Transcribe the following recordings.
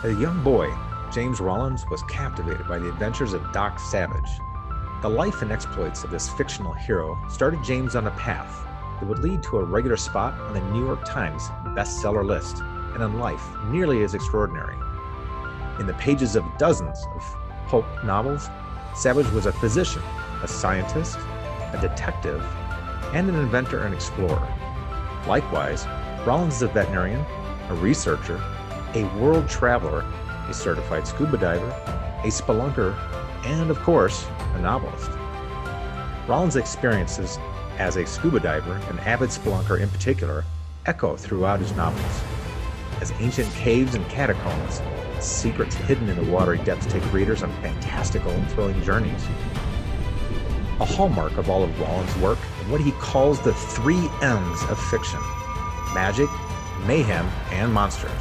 As a young boy, James Rollins was captivated by the adventures of Doc Savage. The life and exploits of this fictional hero started James on a path that would lead to a regular spot on the New York Times bestseller list, and on life nearly as extraordinary. In the pages of dozens of pulp novels, Savage was a physician, a scientist, a detective, and an inventor and explorer. Likewise, Rollins is a veterinarian, a researcher, a world traveler, a certified scuba diver, a spelunker, and of course, a novelist. Rollins' experiences as a scuba diver and avid spelunker in particular echo throughout his novels. As ancient caves and catacombs, secrets hidden in the watery depths take readers on fantastical and thrilling journeys. A hallmark of all of Rollins' work is what he calls the 3 M's of fiction: magic, mayhem, and monsters.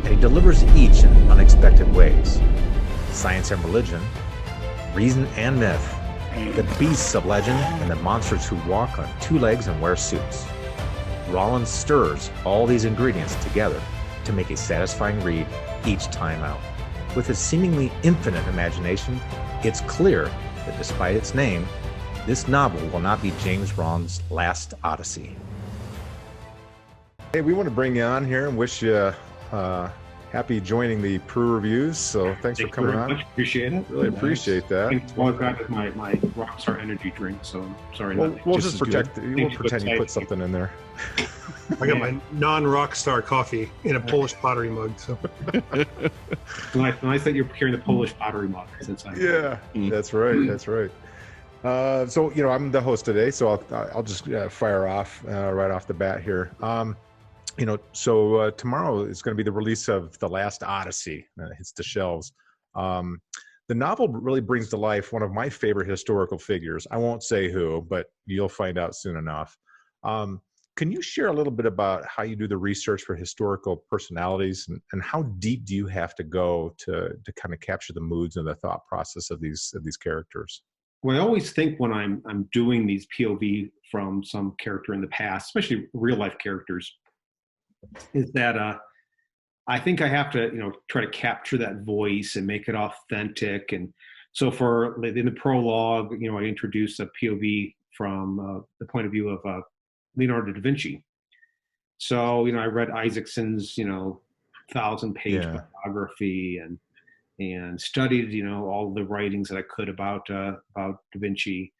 And he delivers each in unexpected ways: science and religion, reason and myth, the beasts of legend, and the monsters who walk on 2 legs and wear suits. Rollins stirs all these ingredients together to make a satisfying read each time out. With his seemingly infinite imagination, it's clear that despite its name, this novel will not be James Rollins' last Odyssey. Hey, we want to bring you on here and wish you happy joining the Peru Reviews. So thanks for coming on. Much appreciate it. Really appreciate that. Well, I've got my Rockstar energy drink, so I'm sorry. We'll just protect. We'll pretend you put something in there. I got my non-Rockstar coffee in a Polish pottery mug. So nice that you're carrying the Polish pottery mug. That's right. That's right. So I'm the host today, so I'll just fire off right off the bat here. So tomorrow is going to be the release of The Last Odyssey. It hits the shelves. The novel really brings to life one of my favorite historical figures. I won't say who, but you'll find out soon enough. Can you share a little bit about how you do the research for historical personalities, and how deep do you have to go to kind of capture the moods and the thought process of these characters? Well, I always think when I'm doing these POV from some character in the past, especially real life characters, is that I think I have to try to capture that voice and make it authentic. And so in the prologue, I introduce a POV from the point of view of Leonardo da Vinci. So I read Isaacson's 1,000-page biography and studied all the writings that I could about da Vinci,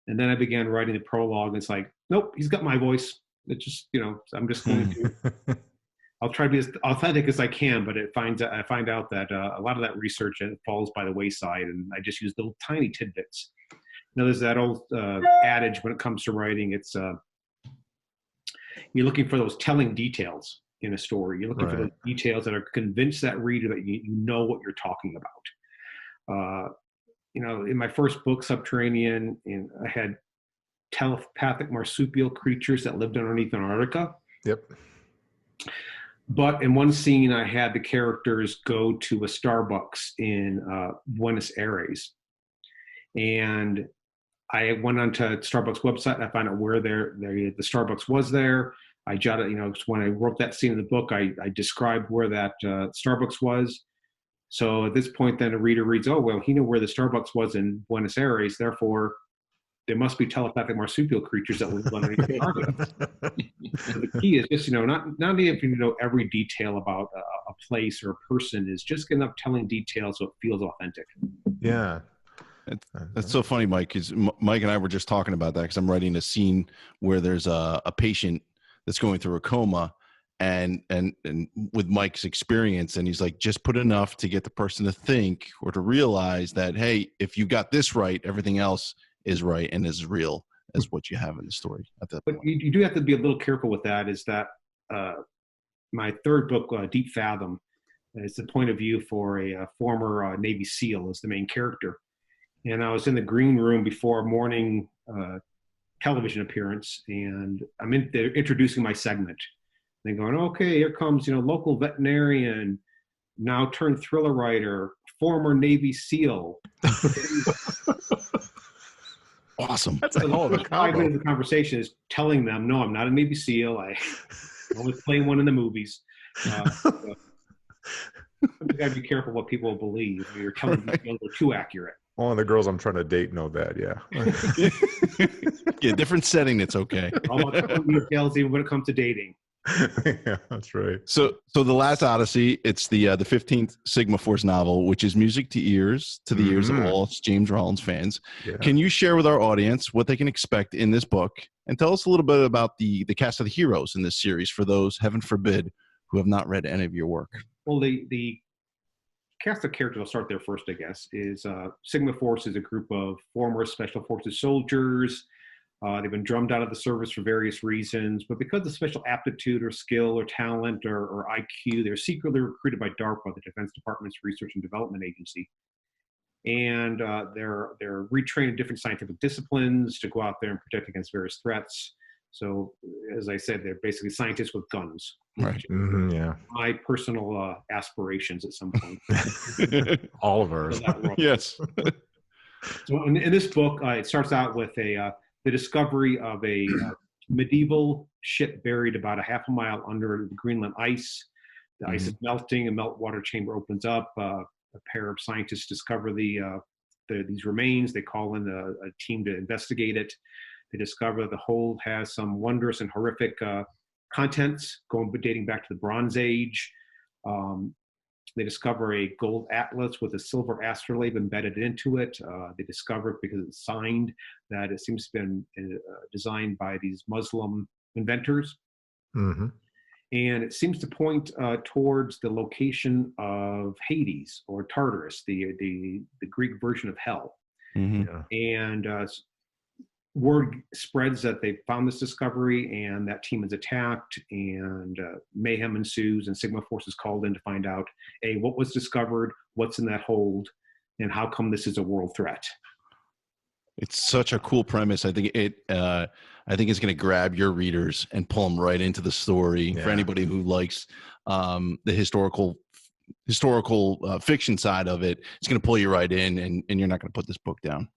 and then I began writing the prologue. And it's like, nope, he's got my voice. It just I'm just going to. I'll try to be as authentic as I can, but I find out that a lot of that research falls by the wayside, and I just use little tiny tidbits. There's that old adage when it comes to writing. It's you're looking for those telling details in a story. You're looking for those details that are convince that reader that you know what you're talking about. In my first book, Subterranean, I had telepathic marsupial creatures that lived underneath Antarctica. Yep. But in one scene, I had the characters go to a Starbucks in Buenos Aires. And I went onto Starbucks website and I found out where the Starbucks was there. I jotted, when I wrote that scene in the book, I described where that Starbucks was. So at this point, then a reader reads, oh, well, he knew where the Starbucks was in Buenos Aires. Therefore, there must be telepathic marsupial creatures that live underneath Antarctica. So the key is just, not only if you know every detail about a place or a person, is just enough telling details so it feels authentic. Yeah. That's so funny, Mike, because Mike and I were just talking about that, because I'm writing a scene where there's a patient that's going through a coma, and with Mike's experience, and he's like, just put enough to get the person to think or to realize that, hey, if you got this right, everything else is right and as real as what you have in the story at that point. But you do have to be a little careful with that, is that my third book, Deep Fathom, is the point of view for a former Navy SEAL as the main character. And I was in the green room before a morning television appearance, and I'm in there introducing my segment. And they're going, okay, here comes, local veterinarian, now turned thriller writer, former Navy SEAL. Awesome. That's a whole other 5 minutes of conversation is telling them, no, I'm not a Navy SEAL. I only play one in the movies. You got to be careful what people believe. You're telling details are too accurate. All of the girls I'm trying to date know that. Yeah. Yeah, different setting. It's okay. All about telling details, even when it comes to dating. Yeah, that's right. So the Last Odyssey, it's the 15th Sigma Force novel, which is music to ears, to the ears of all James Rollins fans. Yeah. Can you share with our audience what they can expect in this book, and tell us a little bit about the cast of the heroes in this series for those, heaven forbid, who have not read any of your work? Well, the cast of characters, I'll start there first, I guess, is Sigma Force is a group of former Special Forces soldiers. They've been drummed out of the service for various reasons, but because of special aptitude or skill or talent or IQ, they're secretly recruited by DARPA, the Defense Department's Research and Development Agency. And they're retrained in different scientific disciplines to go out there and protect against various threats. So, as I said, they're basically scientists with guns. Right. Yeah. My personal aspirations at some point. All of ours. Yes. So in this book, it starts out with the discovery of a medieval ship buried about a half a mile under the Greenland ice. The ice is melting, a meltwater chamber opens up. A pair of scientists discover these remains. They call in a team to investigate it. They discover the hold has some wondrous and horrific contents dating back to the Bronze Age. They discover a gold atlas with a silver astrolabe embedded into it. They discover, because it's signed, that it seems to have been designed by these Muslim inventors. And it seems to point towards the location of Hades or Tartarus, the Greek version of hell. Yeah. And word spreads that they found this discovery, and that team is attacked, and mayhem ensues, and Sigma Force is called in to find out, A, what was discovered, what's in that hold, and how come this is a world threat. It's such a cool premise. I think it's going to grab your readers and pull them right into the story. For anybody who likes the historical fiction side of it, it's going to pull you right in, and you're not going to put this book down.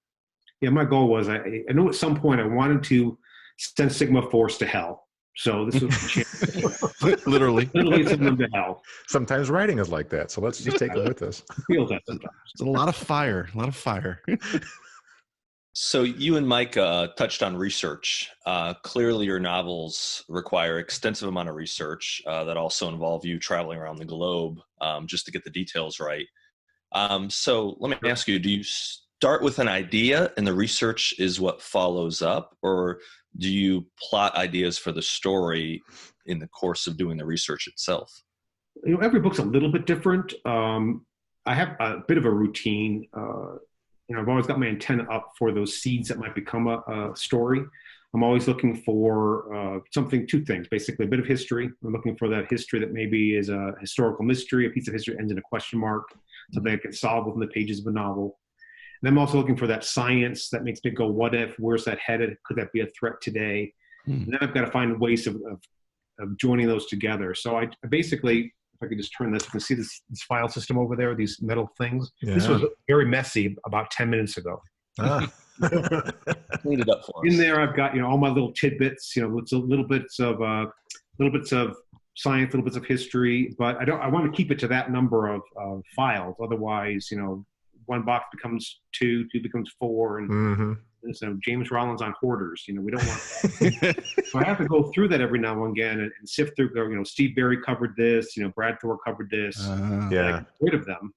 Yeah, my goal was, I know at some point I wanted to send Sigma Force to hell. So this was a chance. Literally send them to hell. Sometimes writing is like that, so let's just take it with us. Feels that sometimes. It's a lot of fire. So you and Mike touched on research. Clearly your novels require extensive amount of research that also involve you traveling around the globe just to get the details right. So let me ask you, do you start with an idea and the research is what follows up, or do you plot ideas for the story in the course of doing the research itself? You know, every book's a little bit different. I have a bit of a routine. I've always got my antenna up for those seeds that might become a story. I'm always looking for two things, basically a bit of history. I'm looking for that history that maybe is a historical mystery, a piece of history that ends in a question mark, something I can solve within the pages of a novel. And I'm also looking for that science that makes me go, what if, where's that headed? Could that be a threat today? And then I've got to find ways of joining those together. So I basically, if I could just turn this, you can see this file system over there, these metal things. Yeah. This was very messy about 10 minutes ago. Clean it up for us. In there, I've got, all my little tidbits, little bits of science, little bits of history, but I want to keep it to that number of files. Otherwise, one box becomes two becomes four, and so James Rollins on hoarders. We don't want that. So I have to go through that every now and again and sift through. Steve Berry covered this. Brad Thor covered this. Get rid of them.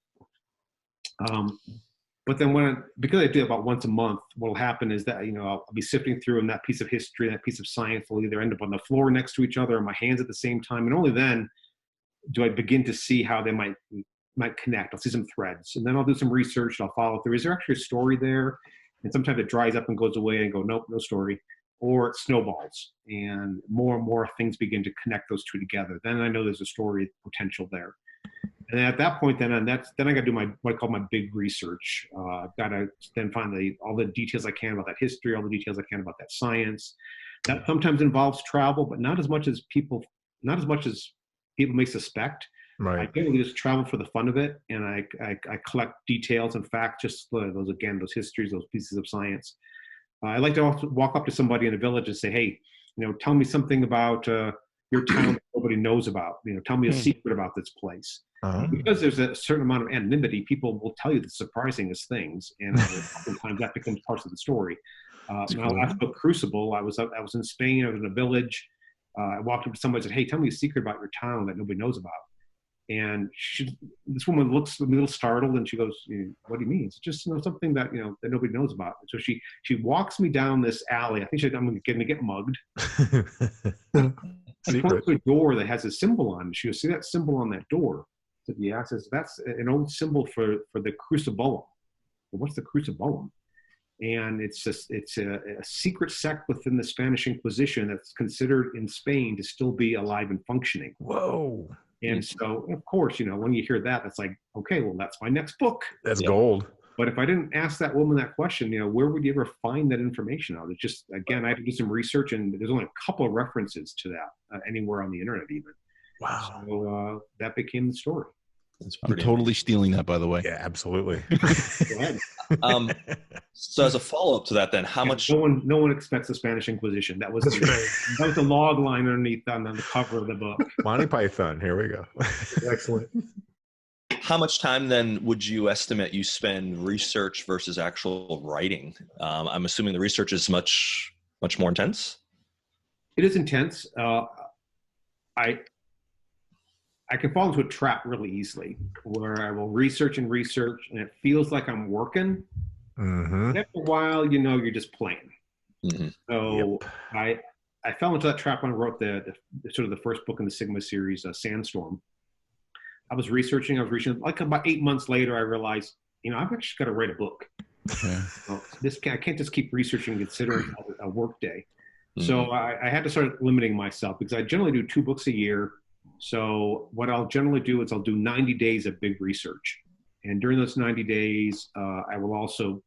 But then because I do about once a month, what will happen is that I'll be sifting through, and that piece of history, that piece of science will either end up on the floor next to each other or my hands at the same time, and only then do I begin to see how they might connect. I'll see some threads, and then I'll do some research, and I'll follow through. Is there actually a story there? And sometimes it dries up and goes away, and go, nope, no story. Or it snowballs, and more things begin to connect those two together. Then I know there's a story potential there. And then at that point, then I got to do what I call my big research. I've got to then find all the details I can about that history, all the details I can about that science. That sometimes involves travel, but not as much as people may suspect. Right. I generally just travel for the fun of it, and I collect details and facts, just those histories, those pieces of science. I like to also walk up to somebody in a village and say, hey, tell me something about your town nobody knows about. Tell me a secret about this place. Because there's a certain amount of anonymity, people will tell you the surprisingest things, and oftentimes that becomes parts of the story. My last book, Crucible, I was in Spain. I was in a village. I walked up to somebody and said, "Hey, tell me a secret about your town that nobody knows about." And this woman looks a little startled, and she goes, "What do you mean?" It's just something that that nobody knows about. And so she walks me down this alley. I think I'm going to get mugged. She points to a door that has a symbol on it. She goes, "See that symbol on that door?" I said, "Yeah." I says, "That's an old symbol for the crucibolum." Well, what's the crucibolum? And it's a secret sect within the Spanish Inquisition that's considered in Spain to still be alive and functioning. Whoa. And so, of course, when you hear that, that's like, okay, well, that's my next book. That's gold. But if I didn't ask that woman that question, where would you ever find that information out? It's just, again, I had to do some research, and there's only a couple of references to that anywhere on the internet even. Wow. So that became the story. I'm totally stealing that, by the way. Yeah, absolutely. Go ahead. So as a follow-up to that, then, how much? No one expects the Spanish Inquisition. That was the log line underneath on the cover of the book. Monty Python. Here we go. Excellent. How much time then would you estimate you spend research versus actual writing? I'm assuming the research is much more intense. It is intense. I can fall into a trap really easily where I will research, and it feels like I'm working. Mm-hmm. After a while, you're just playing. Mm-hmm. So I fell into that trap when I wrote the sort of the first book in the Sigma series, Sandstorm. I was researching. Like about 8 months later, I realized, I've actually got to write a book. Yeah. So I can't just keep researching and considering a work day. Mm-hmm. So I had to start limiting myself, because I generally do 2 books a year. So what I'll generally do is I'll do 90 days of big research. And during those 90 days, I will also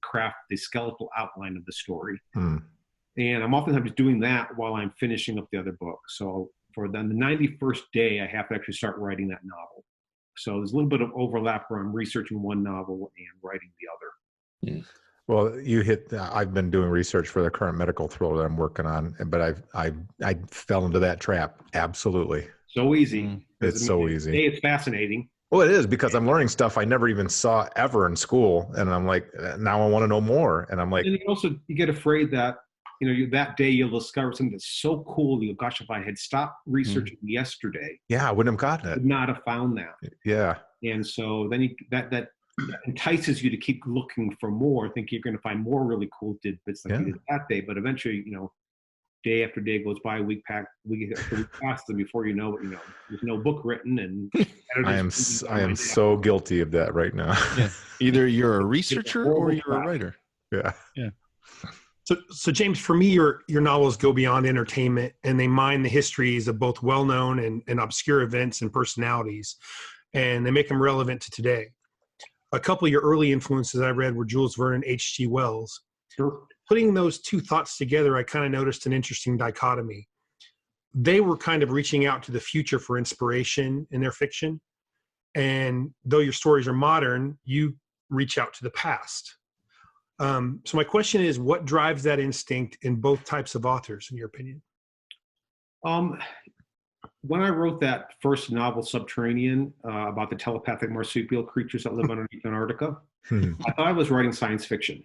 craft the skeletal outline of the story. And I'm oftentimes doing that while I'm finishing up the other book. So for then the 91st day, I have to actually start writing that novel. So there's a little bit of overlap where I'm researching one novel and writing the other. Well, you hit. I've been doing research for the current medical thriller that I'm working on, but I fell into that trap. Absolutely. So easy. It's so easy. It's fascinating. Well, it is, because I'm learning stuff I never even saw ever in school, and I'm like, now I want to know more, and I'm like, and you get afraid that that day you'll discover something that's so cool. You go, gosh, if I had stopped researching yesterday, I wouldn't have gotten I it. would not have found that. Yeah. And so then that entices you to keep looking for more. I think you're going to find more really cool tidbits like you did that day, but eventually, day after day goes by, week after week passes, and before you know it, there's no book written, and I am so guilty of that right now. Yeah. Either you're a researcher or you're a writer. Yeah. Yeah. So James, for me, your novels go beyond entertainment, and they mine the histories of both well-known and obscure events and personalities, and they make them relevant to today. A couple of your early influences I read were Jules Verne and H.G. Wells. Sure. Putting those two thoughts together, I kind of noticed an interesting dichotomy. They were kind of reaching out to the future for inspiration in their fiction. And though your stories are modern, you reach out to the past. So my question is, what drives that instinct in both types of authors, in your opinion? When I wrote that first novel, Subterranean, about the telepathic marsupial creatures that live underneath Antarctica, I thought I was writing science fiction.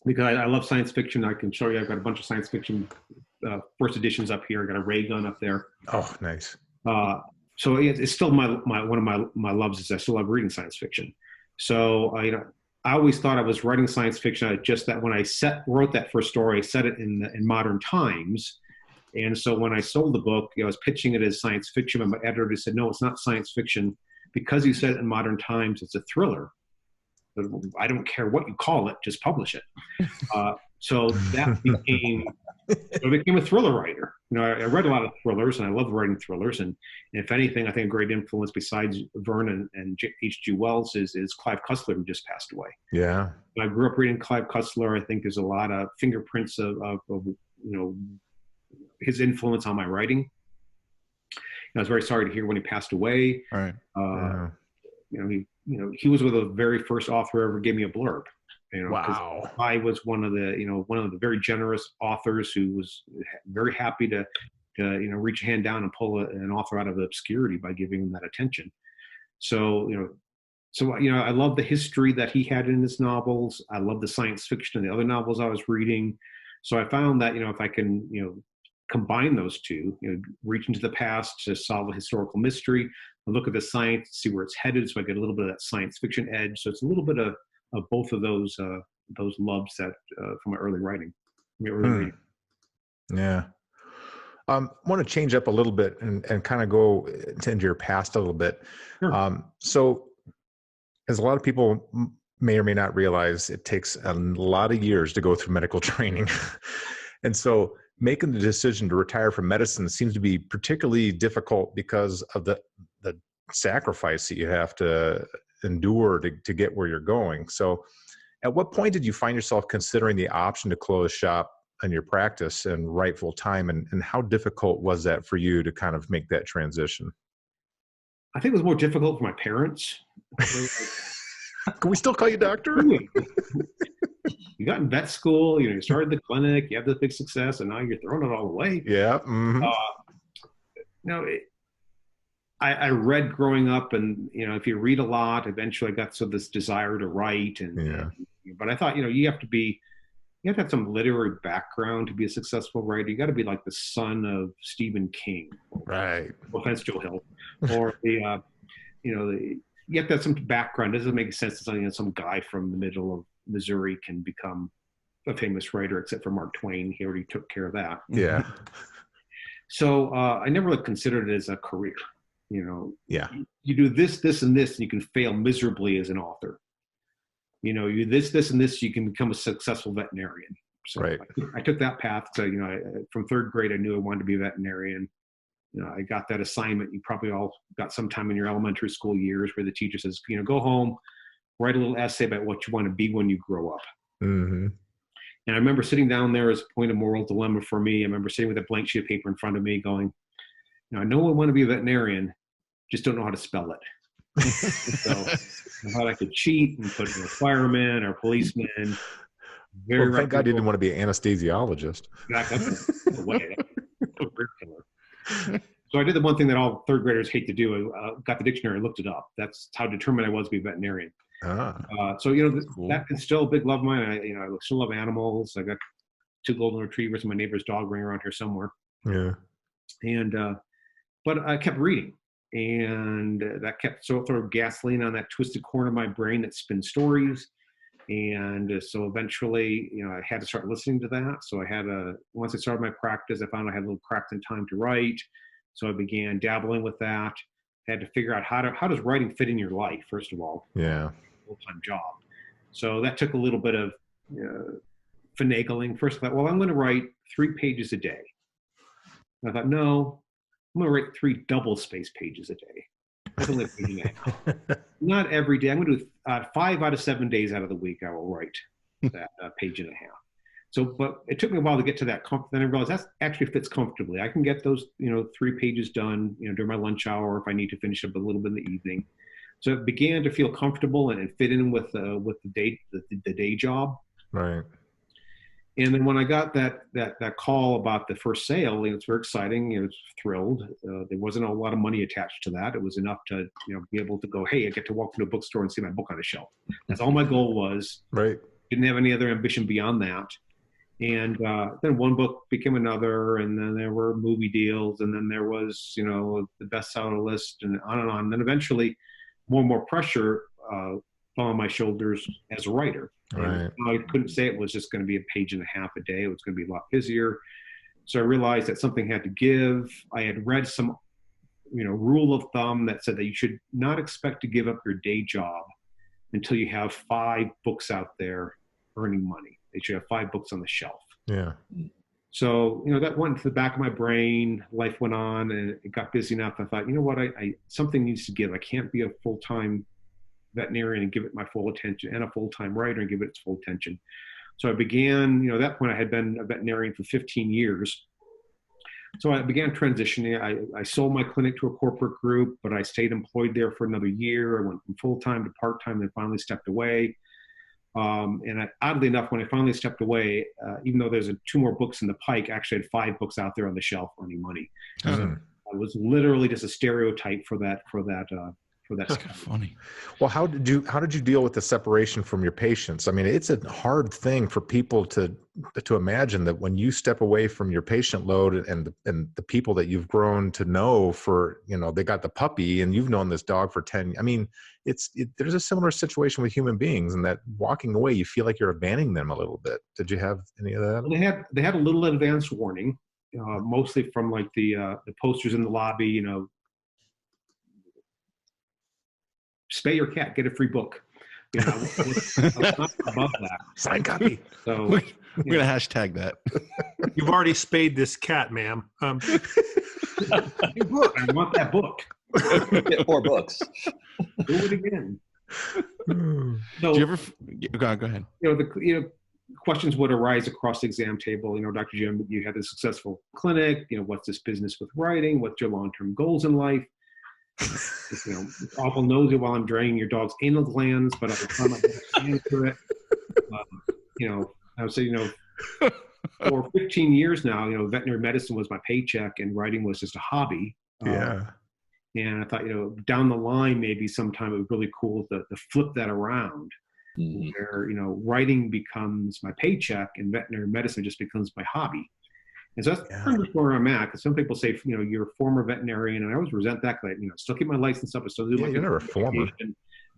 Because I love science fiction. I can show you, I've got a bunch of science fiction first editions up here. I got a ray gun up there. Oh, nice. So it's still one of my loves is I still love reading science fiction. So I always thought I was writing science fiction. Just that when I wrote that first story, I set it in modern times. And so when I sold the book, I was pitching it as science fiction, and my editor said, "No, it's not science fiction. Because you said it in modern times, it's a thriller. I don't care what you call it, just publish it." So that became a thriller writer. I read a lot of thrillers, and I love writing thrillers. And if anything, I think a great influence besides Verne and H.G. Wells is Clive Cussler, who just passed away. Yeah. I grew up reading Clive Cussler. I think there's a lot of fingerprints of his influence on my writing. I was very sorry to hear when he passed away. All right. He was one of the very first author who ever gave me a blurb. Wow. I was one of the very generous authors who was very happy to reach a hand down and pull an author out of obscurity by giving them that attention. So, I love the history that he had in his novels. I love the science fiction and the other novels I was reading. So I found that, if I can, combine those two, reach into the past to solve a historical mystery, and look at the science, see where it's headed, so I get a little bit of that science fiction edge. So it's a little bit of both of those loves that from my early writing. Reading. Yeah. I want to change up a little bit and kind of go into your past a little bit. Sure. So as a lot of people may or may not realize, it takes a lot of years to go through medical training. And so making the decision to retire from medicine seems to be particularly difficult because of the sacrifice that you have to endure to get where you're going. So at what point did you find yourself considering the option to close shop in your practice and write full time? And how difficult was that for you to kind of make that transition? I think it was more difficult for my parents. Can we still call you doctor? You got in vet school, you started the clinic, you have this big success, and now you're throwing it all away. Yeah. Mm-hmm. I read growing up, and if you read a lot, eventually I got this desire to write, but I thought you have to have some literary background to be a successful writer. You got to be like the son of Stephen King, right? No offense, Joe Hill, or you have to have some background. It doesn't make sense that some guy from the middle of Missouri can become a famous writer, except for Mark Twain. He already took care of that. Yeah. So I never really considered it as a career. Yeah. You do this, this, and this, and you can fail miserably as an author. You do this, and this, you can become a successful veterinarian. So right. I took that path. So, from third grade, I knew I wanted to be a veterinarian. I got that assignment. You probably all got some time in your elementary school years where the teacher says, go home, write a little essay about what you want to be when you grow up. Mm-hmm. And I remember sitting down there as a point of moral dilemma for me. I remember sitting with a blank sheet of paper in front of me going, I know I want to be a veterinarian, just don't know how to spell it. So I thought I could cheat and put in a fireman or policeman. Well, thank God you didn't want to be an anesthesiologist. Exactly. That's the way. So I did the one thing that all third graders hate to do. I got the dictionary and looked it up. That's how determined I was to be a veterinarian. So cool. That is still a big love of mine. I still love animals. I got 2 golden retrievers and my neighbor's dog running around here somewhere. Yeah. And but I kept reading, and that kept sort of gasoline on that twisted corner of my brain that spins stories. And so eventually, I had to start listening to that. So once I started my practice, I found I had a little cracked in time to write. So I began dabbling with that. I had to figure out how does writing fit in your life, first of all. Yeah. Full-time job. So that took a little bit of finagling. First I thought, well, I'm going to write 3 pages a day. And I thought, no, I'm going to write 3 double-spaced pages a day. That's only a page and a half. Not every day. I'm going to do 5 out of 7 days out of the week I will write that page and a half. So, but it took me a while to get to that comfort. Then I realized that actually fits comfortably. I can get those, 3 pages done, during my lunch hour if I need to finish up a little bit in the evening. So it began to feel comfortable and fit in with the day job. Right. And then when I got that call about the first sale, it's very exciting. I was thrilled. There wasn't a lot of money attached to that. It was enough to be able to go, hey, I get to walk into a bookstore and see my book on a shelf. That's all my goal was. Right. Didn't have any other ambition beyond that. And then one book became another, and then there were movie deals, and then there was the bestseller list, and on and on. And then eventually, more and more pressure fell on my shoulders as a writer. Right. I couldn't say it was just going to be a page and a half a day. It was going to be a lot busier. So I realized that something had to give. I had read some, rule of thumb that said that you should not expect to give up your day job until you have 5 books out there earning money. They should have 5 books on the shelf. Yeah. So, that went to the back of my brain. Life went on, and it got busy enough. I thought, what, I something needs to give. I can't be a full-time veterinarian and give it my full attention, and a full-time writer and give it its full attention. So I began, at that point I had been a veterinarian for 15 years. So I began transitioning. I sold my clinic to a corporate group, but I stayed employed there for another year. I went from full-time to part-time and finally stepped away. And oddly enough, when I finally stepped away, even though there's 2 more books in the pike, I actually had 5 books out there on the shelf earning money. So I was literally just a stereotype for that. That's kind of funny. Well, how did you deal with the separation from your patients? I mean, it's a hard thing for people to imagine that when you step away from your patient load and the people that you've grown to know for, they got the puppy and you've known this dog for 10. I mean, there's a similar situation with human beings, and that walking away, you feel like you're abandoning them a little bit. Did you have any of that? Well, they had a little advance warning, mostly from like the posters in the lobby, spay your cat, get a free book. I was not above that. Signed copy. So We're going to hashtag that. You've already spayed this cat, ma'am. I want that book. Get 4 books. Do it again. So, Do you ever go ahead? The questions would arise across the exam table. Dr. Jim, you had a successful clinic. What's this business with writing? What's your long-term goals in life? It's awful nosy while I'm draining your dog's anal glands, but I'm trying my best to answer it. I would say, for 15 years now, veterinary medicine was my paycheck and writing was just a hobby. Yeah. And I thought, down the line, maybe sometime it would be really cool to flip that around, where, writing becomes my paycheck and veterinary medicine just becomes my hobby. And so that's pretty much where I'm at. Because some people say, you're a former veterinarian, and I always resent that because I, still keep my license up. I still do. Yeah, you're never a former.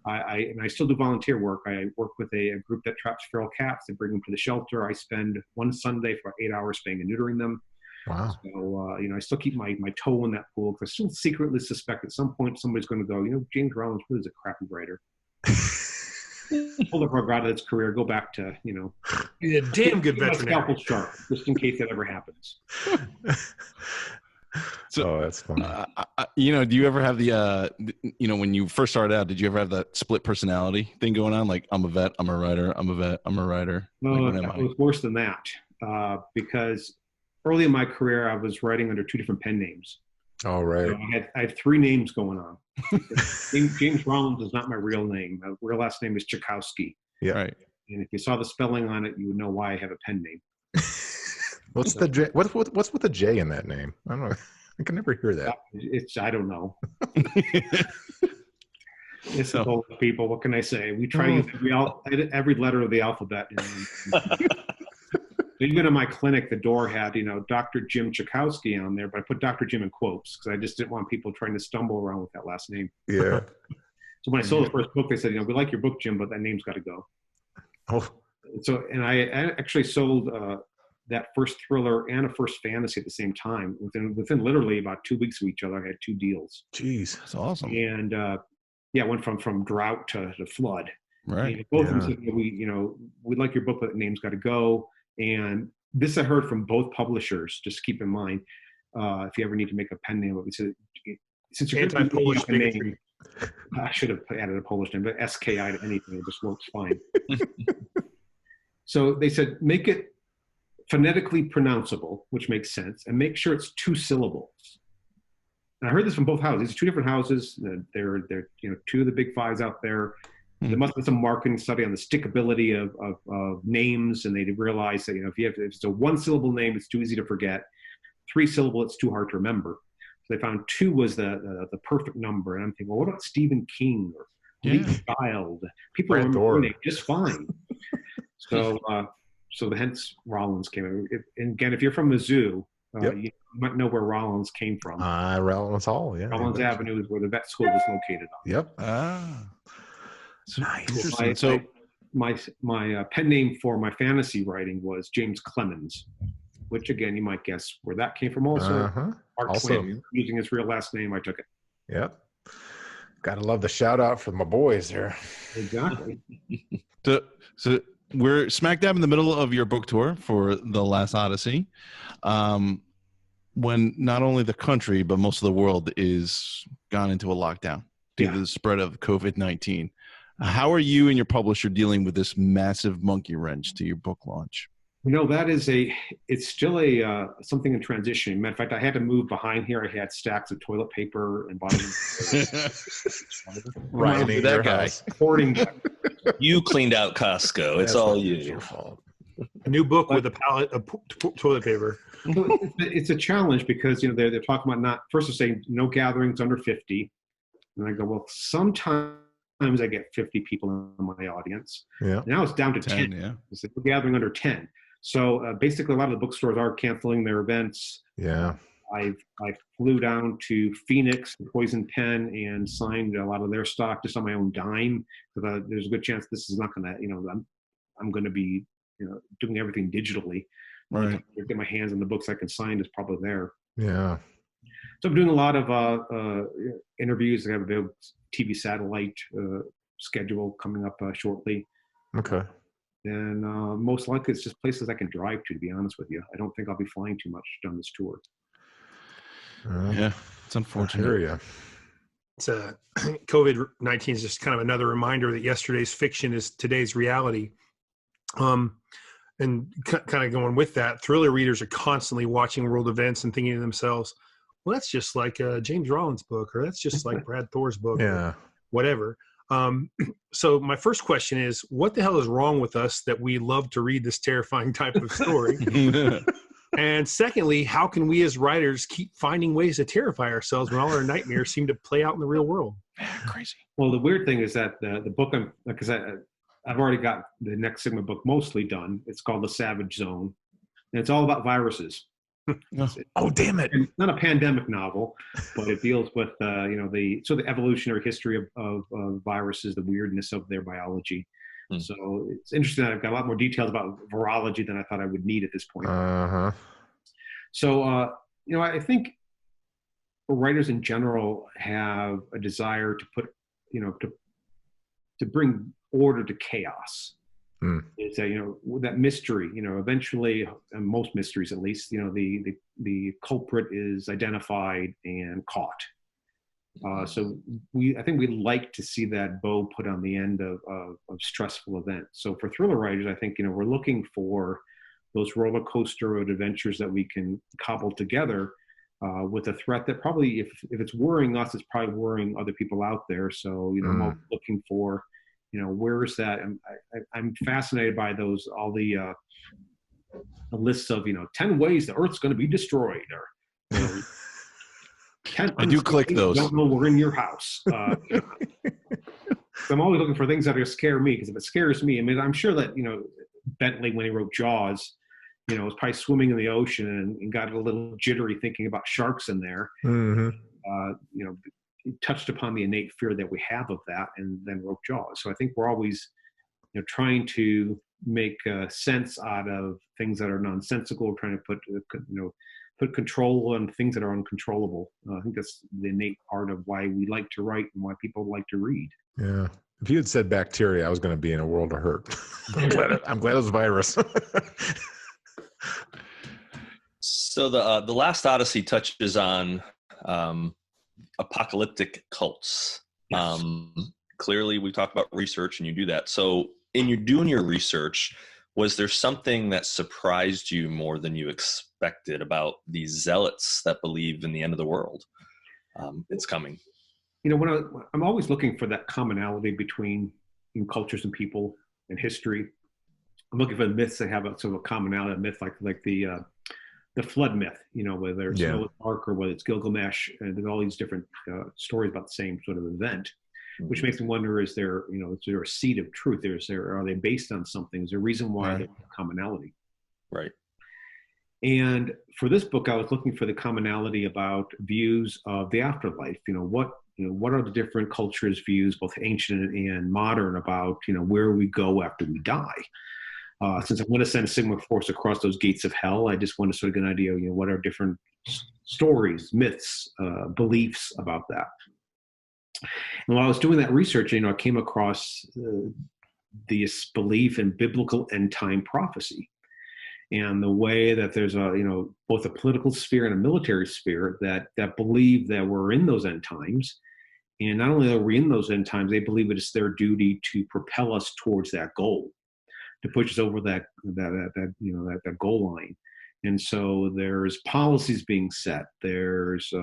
I still do volunteer work. I work with a group that traps feral cats and bring them to the shelter. I spend one Sunday for 8 hours spaying and neutering them. Wow. So, I still keep my toe in that pool because I still secretly suspect at some point somebody's going to go, James Rollins really is a crappy writer. Pull the rug out of his career, go back to, He's a damn good veterinarian. Scalpel sharp, just in case that ever happens. So, that's funny. Do you ever have the, when you first started out, did you ever have that split personality thing going on? Like, I'm a vet, I'm a writer, I'm a vet, I'm a writer. No, it was worse than that because early in my career, I was writing under 2 different pen names. Oh, right. So I had 3 names going on. James Rollins is not my real name. My real last name is Chakowski. Yeah. Right. And if you saw the spelling on it, you would know why I have a pen name. What's the J? What's with the J in that name? I don't know. I can never hear that. I don't know. It's old people. What can I say? We try to use every letter of the alphabet. Even in my clinic, the door had, Dr. Jim Chakowski on there, but I put Dr. Jim in quotes because I just didn't want people trying to stumble around with that last name. Yeah. So when I sold the first book, they said, we like your book, Jim, but that name's got to go. Oh. So, and I actually sold that first thriller and a first fantasy at the same time. Within literally about 2 weeks of each other, I had 2 deals. Jeez, that's awesome. And it went from drought to flood. Right. And both of them said, we like your book, but the name's got to go. And this I heard from both publishers. Just keep in mind, if you ever need to make a pen name, since you're going to make a name, I should have added a Polish name, but SKI to anything, it just works fine. So they said, make it phonetically pronounceable, which makes sense, and make sure it's 2 syllables. And I heard this from both houses. These are 2 different houses. They're 2 of the big 5s out there. There must have been some marketing study on the stickability of names, and they realized that if it's a 1-syllable name, it's too easy to forget. 3-syllable, it's too hard to remember. So they found 2 was the perfect number. And I'm thinking, well, what about Stephen King or Lee Child? People remember their name just fine. So hence Rollins came in. And again, if you're from the zoo, you might know where Rollins came from. Rollins Hall, yeah. Rollins Avenue is where the vet school was located on. Yep. So, nice. My pen name for my fantasy writing was James Clemens, which again, you might guess where that came from also. Mark Twain, using his real last name, I took it. Yep. Gotta love the shout out for my boys there. Exactly. So we're smack dab in the middle of your book tour for The Last Odyssey. When not only the country, but most of the world is gone into a lockdown due to the spread of COVID-19. How are you and your publisher dealing with this massive monkey wrench to your book launch? That is it's still something in transition. Matter of fact, I had to move behind here. I had stacks of toilet paper and bottles. Right, that guy. Hoarding You cleaned out Costco. It's all you. Your fault. A new book with a pallet of toilet paper. It's a challenge because, you know, they're talking about not, first they're saying no gatherings under 50. And I go, well, sometimes I get 50 people in my audience. Yeah. Now it's down to 10. Yeah. It's a gathering under 10. So basically, a lot of the bookstores are canceling their events. Yeah. I flew down to Phoenix, Poison Pen, and signed a lot of their stock just on my own dime. Because there's a good chance this is not going to, you know, I'm going to be, you know, doing everything digitally. Right. Get my hands on the books I can sign is probably there. Yeah. So I'm doing a lot of interviews. I have a big TV satellite schedule coming up shortly. Okay. And most likely it's just places I can drive to be honest with you. I don't think I'll be flying too much down this tour. Yeah. It's unfortunate. Yeah. It's COVID-19 is just kind of another reminder that yesterday's fiction is today's reality. And kind of going with that, thriller readers are constantly watching world events and thinking to themselves, well, that's just like a James Rollins book, or that's just like Brad Thor's book, Yeah. or whatever. So my first question is, what the hell is wrong with us that we love to read this terrifying type of story? And secondly, how can we as writers keep finding ways to terrify ourselves when all our nightmares seem to play out in the real world? Crazy. Well, the weird thing is that the book, because I've already got the Next Sigma book mostly done. It's called The Savage Zone, and it's all about viruses. Oh, damn it. It's not a pandemic novel, but it deals with you know, the evolutionary history of viruses, the weirdness of their biology. So it's interesting that I've got a lot more details about virology than I thought I would need at this point. Uh-huh. So you know, I think writers in general have a desire to put, you know, to bring order to chaos. It's that, you know, that mystery, you know, eventually, most mysteries at least, you know, the culprit is identified and caught. So I think we'd like to see that bow put on the end of stressful events. So for thriller writers, I think, you know, we're looking for those roller coaster road adventures that we can cobble together with a threat that probably, if it's worrying us, it's probably worrying other people out there. So, you know, I'm looking for, you know, where is that? I'm fascinated by all the lists of, you know, 10 ways the Earth's going to be destroyed, or you know, 10 I do click those. Don't know we're in your house. You know, so I'm always looking for things that are scare me, because if it scares me, I mean, I'm sure that, you know, Bentley, when he wrote Jaws, you know, was probably swimming in the ocean and got a little jittery thinking about sharks in there. Mm-hmm. You know, he touched upon the innate fear that we have of that, and then wrote Jaws. So I think we're always, you know, trying to make sense out of things that are nonsensical. We're trying to put control on things that are uncontrollable. I think that's the innate part of why we like to write and why people like to read. Yeah. If you had said bacteria, I was going to be in a world of hurt. I'm glad it was virus. So the Last Odyssey touches on apocalyptic cults. Yes. Clearly, we talk about research, and you do that. So in you doing your research, was there something that surprised you more than you expected about these zealots that believe in the end of the world? It's coming. You know, I'm always looking for that commonality between cultures and people and history. I'm looking for the myths that have a sort of a commonality, a myth like the flood myth, you know, whether it's Noah's Ark or whether it's Gilgamesh, and there's all these different stories about the same sort of event, which makes me wonder: is there a seed of truth? Are they based on something? Is there a reason why there's a commonality? Right. And for this book, I was looking for the commonality about views of the afterlife. What are the different cultures' views, both ancient and modern, about, you know, where we go after we die? Since I want to send a Sigma force across those gates of hell, I just want to sort of get an idea, you know, what are different stories, myths, beliefs about that. And while I was doing that research, you know, I came across this belief in biblical end time prophecy, and the way that there's both a political sphere and a military sphere that believe that we're in those end times. And not only are we in those end times, they believe it is their duty to propel us towards that goal, to push us over that goal line. And so there's policies being set. There's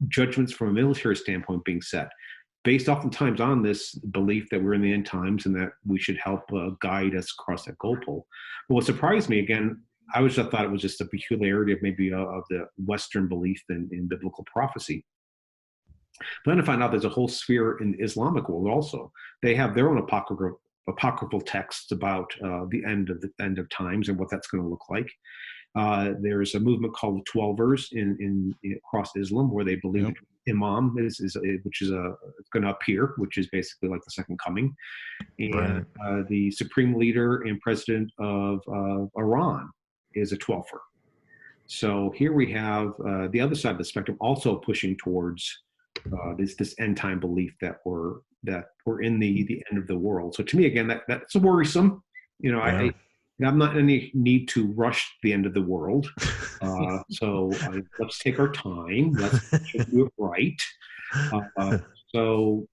judgments from a military standpoint being set. based oftentimes on this belief that we're in the end times and that we should help guide us across that goal pole. But what surprised me, again, I always thought it was just a peculiarity of maybe of the Western belief in biblical prophecy. But then I found out there's a whole sphere in the Islamic world also. They have their own apocryphal texts about the end of times and what that's going to look like. There's a movement called the Twelvers in across Islam, where they believe Imam which is going to appear, which is basically like the second coming, and the supreme leader and president of Iran is a Twelver. So here we have the other side of the spectrum also pushing towards this end time belief that we're in the end of the world. So to me, again, that's worrisome. I'm not in any need to rush the end of the world. So let's take our time. Let's do it right. So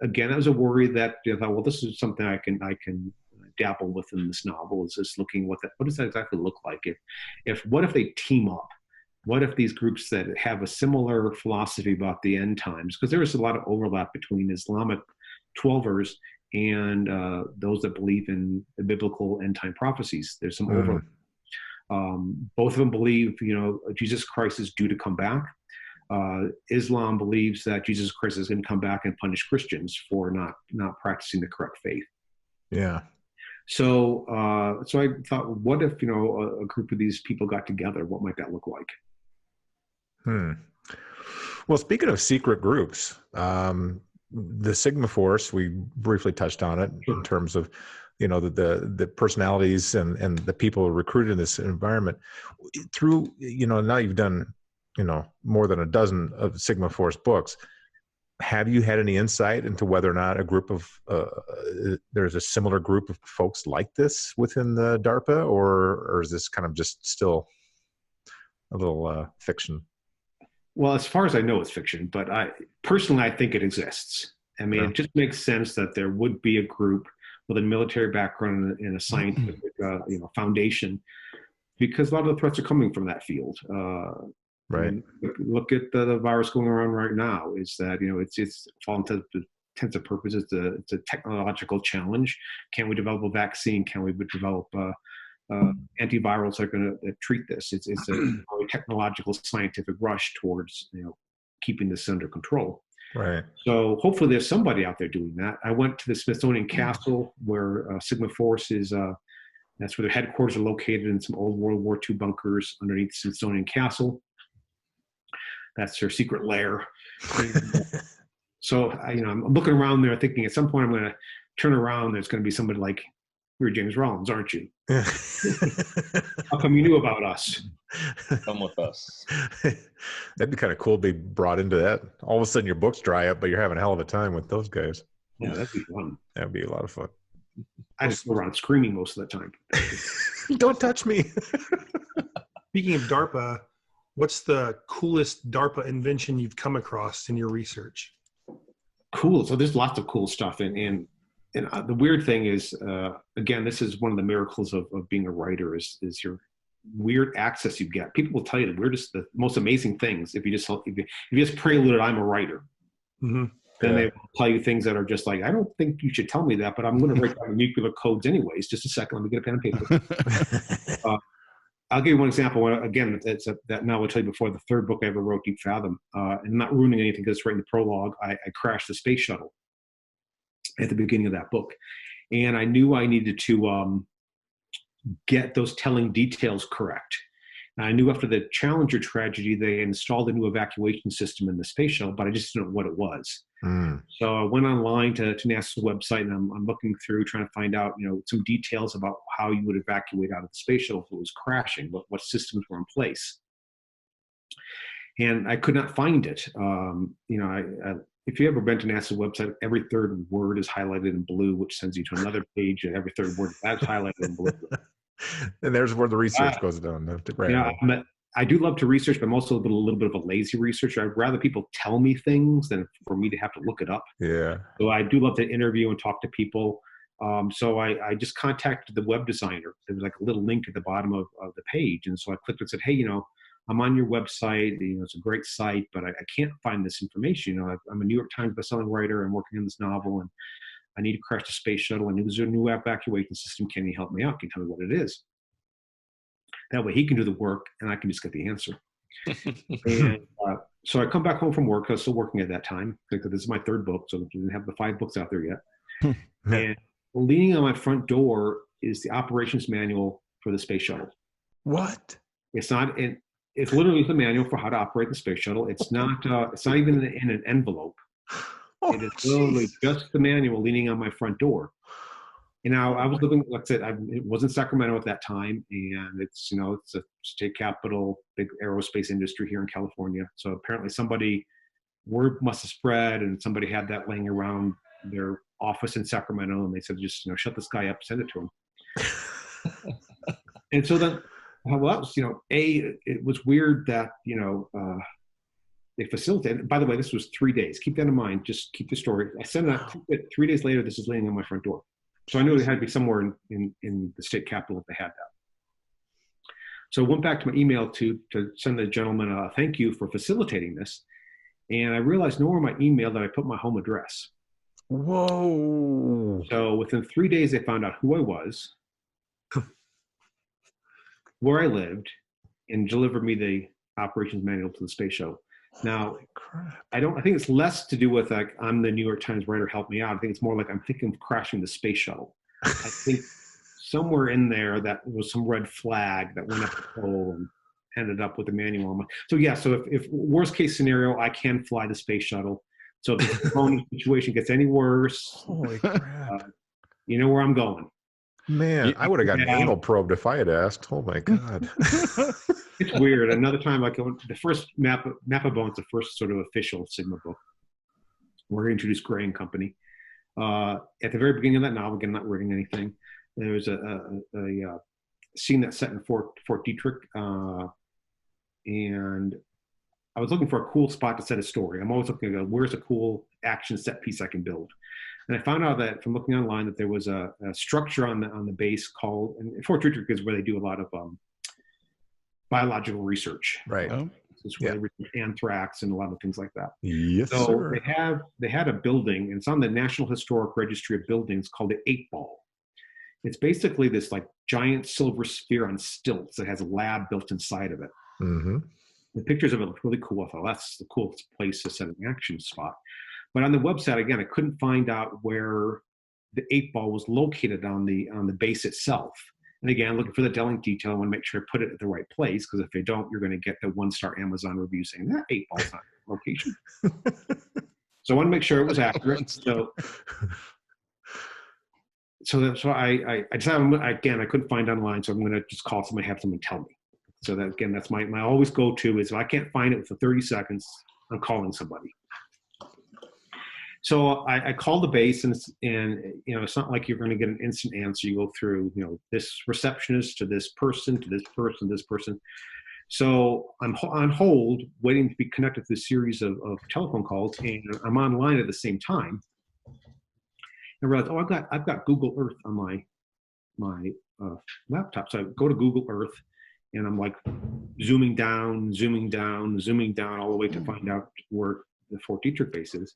again, that was a worry that I thought, well, this is something I can dabble with in this novel, is just looking what does that exactly look like? What if they team up? What if these groups that have a similar philosophy about the end times, because there is a lot of overlap between Islamic Twelvers and those that believe in the biblical end time prophecies. There's some overlap. Both of them believe, Jesus Christ is due to come back. Islam believes that Jesus Christ is going to come back and punish Christians for not practicing the correct faith. Yeah. So I thought, what if a group of these people got together? What might that look like? Well, speaking of secret groups, the Sigma Force, we briefly touched on it in terms of, the personalities and the people recruited in this environment. Through, now you've done, more than a dozen of Sigma Force books. Have you had any insight into whether or not a group of, there's a similar group of folks like this within the DARPA, or is this kind of just still a little fiction? Well, as far as I know, it's fiction, but I think it exists. I mean, It just makes sense that there would be a group with a military background and a scientific, foundation, because a lot of the threats are coming from that field. Right. Look at the virus going around right now. Is that it's for all intents and purposes, it's a technological challenge. Can we develop a vaccine? Can we develop antivirals that are going to treat this? It's a technological, scientific rush towards keeping this under control. Right. So hopefully there's somebody out there doing that. I went to the Smithsonian Castle, where Sigma Force is. That's where their headquarters are located, in some old World War II bunkers underneath the Smithsonian Castle. That's their secret lair. So I'm looking around there, thinking at some point I'm going to turn around. There's going to be somebody like, "You're James Rollins, aren't you? How come you knew about us? Come with us." That'd be kind of cool to be brought into that. All of a sudden your books dry up, but you're having a hell of a time with those guys. Yeah, that'd be fun. That'd be a lot of fun. I just go around screaming most of the time. Don't touch me. Speaking of DARPA, what's the coolest DARPA invention you've come across in your research? Cool. So there's lots of cool stuff. And the weird thing is, again, this is one of the miracles of being a writer is your weird access you get. People will tell you the most amazing things if you just prelude it, "I'm a writer." Mm-hmm. Then they will tell you things that are just like, "I don't think you should tell me that, but I'm going to write down the nuclear codes anyways. Just a second, let me get a pen and paper." I'll give you one example. Again, that now I'll tell you before, the third book I ever wrote, Deep Fathom, and I'm not ruining anything because it's right in the prologue. I crashed the space shuttle at the beginning of that book, and I knew I needed to get those telling details correct. And I knew after the Challenger tragedy, they installed a new evacuation system in the space shuttle, but I just didn't know what it was. So I went online to NASA's website, and I'm looking through trying to find out, some details about how you would evacuate out of the space shuttle if it was crashing, what systems were in place. And I could not find it. If you've ever been to NASA's website, every third word is highlighted in blue, which sends you to another page, and every third word that's highlighted in blue. And there's where the research goes down. I do love to research, but I'm also a little bit of a lazy researcher. I'd rather people tell me things than for me to have to look it up. Yeah. So I do love to interview and talk to people. So I just contacted the web designer. There was like a little link at the bottom of the page. And so I clicked and said, "Hey, I'm on your website. It's a great site, but I can't find this information. I'm a New York Times bestselling writer. I'm working on this novel, and I need to crash the space shuttle. And there's a new evacuation system. Can you help me out? Can you tell me what it is? That way he can do the work, and I can just get the answer. And so I come back home from work. I was still working at that time because this is my third book, so I didn't have the 5 books out there yet. And leaning on my front door is the operations manual for the space shuttle. What? It's not. It's literally the manual for how to operate the space shuttle. It's not. It's not even in an envelope. It is literally just the manual leaning on my front door. And now I was living, like I said, it was in Sacramento at that time, and it's a state capital, big aerospace industry here in California. So apparently word must have spread, and somebody had that laying around their office in Sacramento, and they said, just shut this guy up, send it to him. And so then, well, that was, it was weird that they facilitated. By the way, this was 3 days. Keep that in mind. Just keep the story. I sent it out 3 days later. This is laying on my front door. So I knew it had to be somewhere in the state capital if they had that. So I went back to my email to send the gentleman a thank you for facilitating this. And I realized nowhere in my email that I put my home address. Whoa. So within 3 days, they found out who I was, where I lived, and delivered me the operations manual to the space shuttle. Now, I think it's less to do with like, I'm the New York Times writer, help me out. I think it's more like I'm thinking of crashing the space shuttle. I think somewhere in there that was some red flag that went up the pole and ended up with the manual on my. So yeah, so if worst case scenario, I can fly the space shuttle. So if the component situation gets any worse, holy crap. You know where I'm going. Man, I would have gotten anal probed if I had asked. Oh my God. It's weird. Another time, like the first Map of Bones, the first sort of official Sigma book, where he introduced Gray and Company. At the very beginning of that novel, again, not reading anything, there was a scene that's set in Fort Detrick, and I was looking for a cool spot to set a story. I'm always looking at where's a cool action set piece I can build. And I found out that from looking online that there was a structure on the base called, and Fort Detrick is where they do a lot of biological research. Right. This is where they research anthrax and a lot of things like that. Yes, so sir. they had a building, and it's on the National Historic Registry of Buildings called the 8 Ball. It's basically this like giant silver sphere on stilts that has a lab built inside of it. Mm-hmm. The pictures of it look really cool. I thought that's the coolest place to set an action spot. But on the website, again, I couldn't find out where the 8 Ball was located on the base itself. And again, looking for the delling detail, I want to make sure I put it at the right place, because if they don't, you're going to get the 1-star Amazon review saying that 8 Ball's not location. So I want to make sure it was accurate. So I decided, again, I couldn't find online, so I'm going to just call somebody, have someone tell me. So that, again, that's my always go-to is if I can't find it within 30 seconds, I'm calling somebody. So I called the base, and it's not like you're going to get an instant answer. You go through, this receptionist to this person, to this person, this person. So I'm on hold, waiting to be connected to a series of telephone calls, and I'm online at the same time. I realized, I've got Google Earth on my laptop. So I go to Google Earth, and I'm like zooming down all the way to find out where the Fort Detrick base is.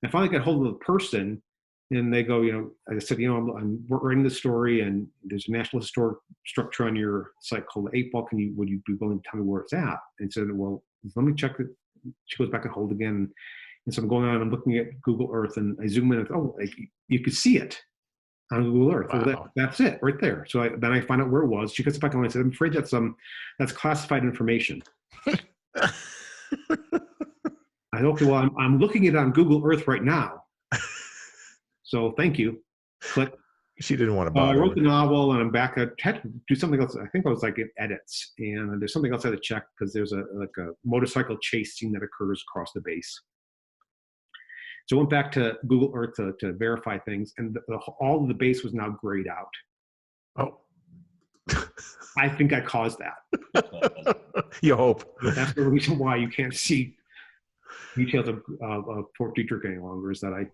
I finally got hold of the person, and they go, I said, I'm writing this story, and there's a National Historic structure on your site called the 8 Ball. Would you be willing to tell me where it's at? And said, well, let me check it. She goes back and hold again. And so I'm going on, I'm looking at Google Earth, and I zoom in, and you could see it on Google Earth. Wow. Well, that's it right there. So then I find out where it was. She goes back and I said, I'm afraid that's classified information. I said, okay, well, I'm looking at it on Google Earth right now. So thank you. Click. She didn't want to bother. I wrote the novel, and I'm back. I had to do something else. I think I was like in edits, and there's something else I had to check, because there's a motorcycle chase scene that occurs across the base. So I went back to Google Earth to verify things, and all of the base was now grayed out. Oh. I think I caused that. You hope. That's the reason why you can't see details of Fort Detrick any longer, is that I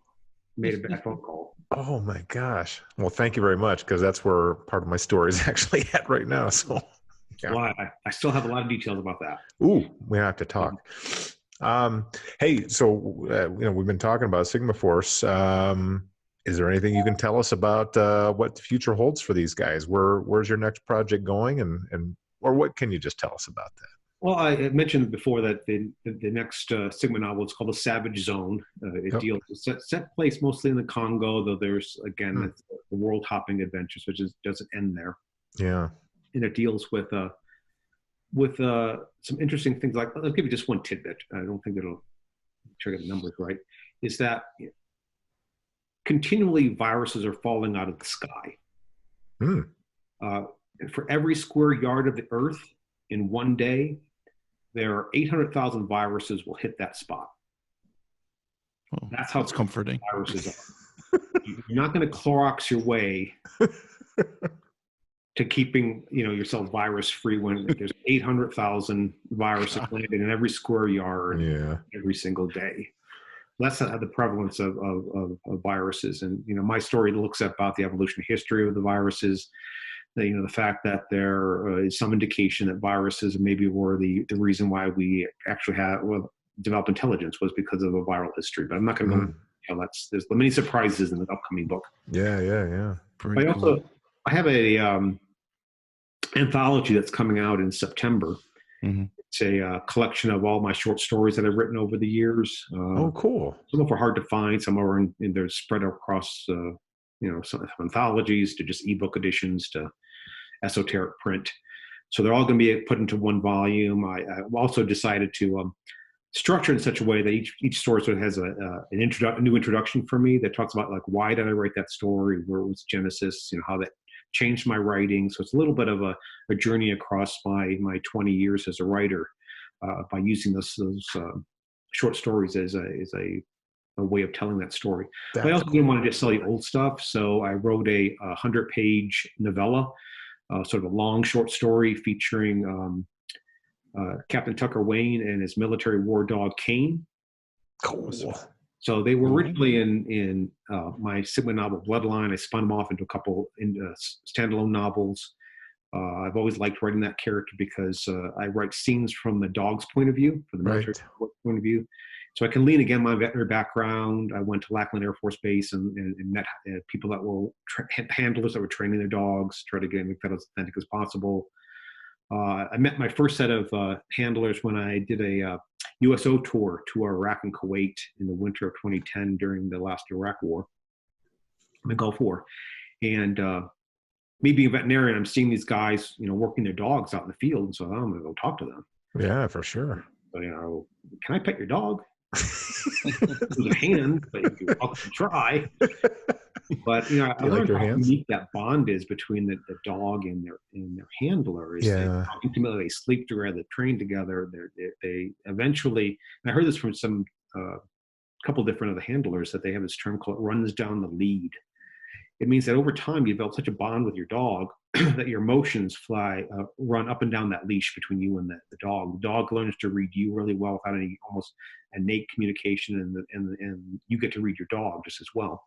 made a bad phone call. Oh my gosh. Well, thank you very much, because that's where part of my story is actually at right now. So Yeah. Well, I still have a lot of details about that. Ooh, we have to talk. Hey, so we've been talking about Sigma Force. Is there anything you can tell us about what the future holds for these guys? Where's your next project going, and or what can you just tell us about that? Well, I mentioned before that the next Sigma novel is called The Savage Zone. It deals set place mostly in the Congo, though there's again the world hopping adventures, which doesn't end there. Yeah, and it deals with some interesting things. Like, I'll give you just one tidbit. I don't think it'll trigger the numbers right. Is that continually viruses are falling out of the sky. For every square yard of the Earth in one day, there are 800,000 viruses will hit that spot. Oh, that's how comforting viruses are. You're not going to Clorox your way to keeping yourself virus free when there's 800,000 viruses landing in every square yard every single day. That's the prevalence of viruses. And my story looks about the evolutionary history of the viruses. The fact that there is some indication that viruses maybe were the reason why we actually developed intelligence was because of a viral history. But I'm not going to go. There's many surprises in the upcoming book. Yeah. Pretty cool. I have a anthology that's coming out in September. It's a collection of all my short stories that I've written over the years. Oh, cool. Some of them are hard to find. Some are they're spread across some anthologies to just ebook editions to esoteric print. So they're all going to be put into one volume. I also decided to structure in such a way that each story sort of has a new introduction for me that talks about, like, why did I write that story, where was Genesis, how that changed my writing. So it's a little bit of a journey across my 20 years as a writer by using those short stories as a way of telling that story. But I also didn't want to just sell you old stuff, so I wrote a 100-page novella, sort of a long short story featuring Captain Tucker Wayne and his military war dog Kane. Cool. So they were originally in my Sigma novel Bloodline. I spun them off into a couple standalone novels. I've always liked writing that character because I write scenes from the dog's point of view, from the military point of view. So I can lean again my veterinary background. I went to Lackland Air Force Base and met people that were handlers that were training their dogs, try to make that as authentic as possible. I met my first set of handlers when I did a USO tour to Iraq and Kuwait in the winter of 2010 during the last Iraq War, the Gulf War. And me being a veterinarian, I'm seeing these guys, working their dogs out in the field. So I'm going to go talk to them. Yeah, for sure. So, can I pet your dog? With a hand, but you can try. But I learned how unique that bond is between the dog and their handler. How intimately they sleep together, they train together. They eventually, and I heard this from some couple different of the handlers, that they have this term called "runs down the lead." It means that over time you develop such a bond with your dog that your emotions run up and down that leash between you and the dog. The dog learns to read you really well without any almost innate communication, and you get to read your dog just as well.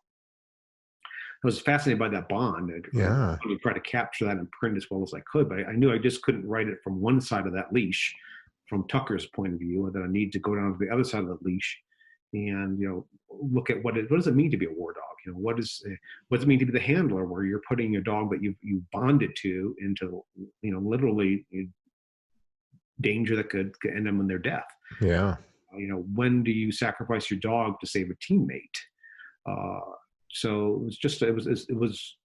I was fascinated by that bond. I tried to capture that in print as well as I could, but I knew I just couldn't write it from one side of that leash, from Tucker's point of view, and that I need to go down to the other side of the leash and look at what does it mean to be a war dog? What does it mean to be the handler, where you're putting your dog that you bonded to into literally danger that could end them in their death. When do you sacrifice your dog to save a teammate? So it was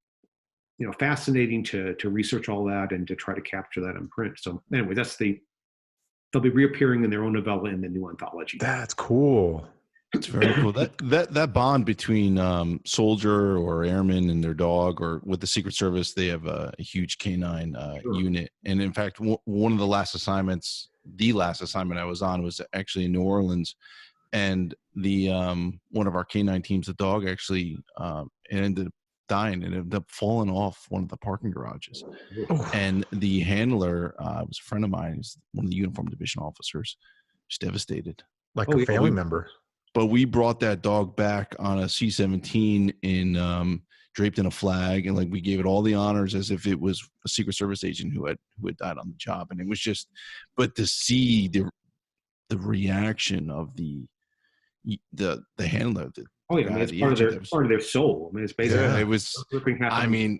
fascinating to research all that and to try to capture that in print. So anyway, they'll be reappearing in their own novella in the new anthology. That's cool. It's very cool. That bond between soldier or airman and their dog, or with the Secret Service, they have a huge canine unit. And in fact, one of the last assignment I was on was actually in New Orleans, and the one of our canine teams, the dog actually ended up dying and ended up falling off one of the parking garages. And the handler was a friend of mine, he's one of the uniform division officers. Just devastated, like a family member. But we brought that dog back on a C-17 in draped in a flag, and like we gave it all the honors as if it was a Secret Service agent who had died on the job. And it was just, but to see the reaction of the handler, Oh yeah, I mean, it's part of their soul. I mean, it's basically it was. ripping half. I mean,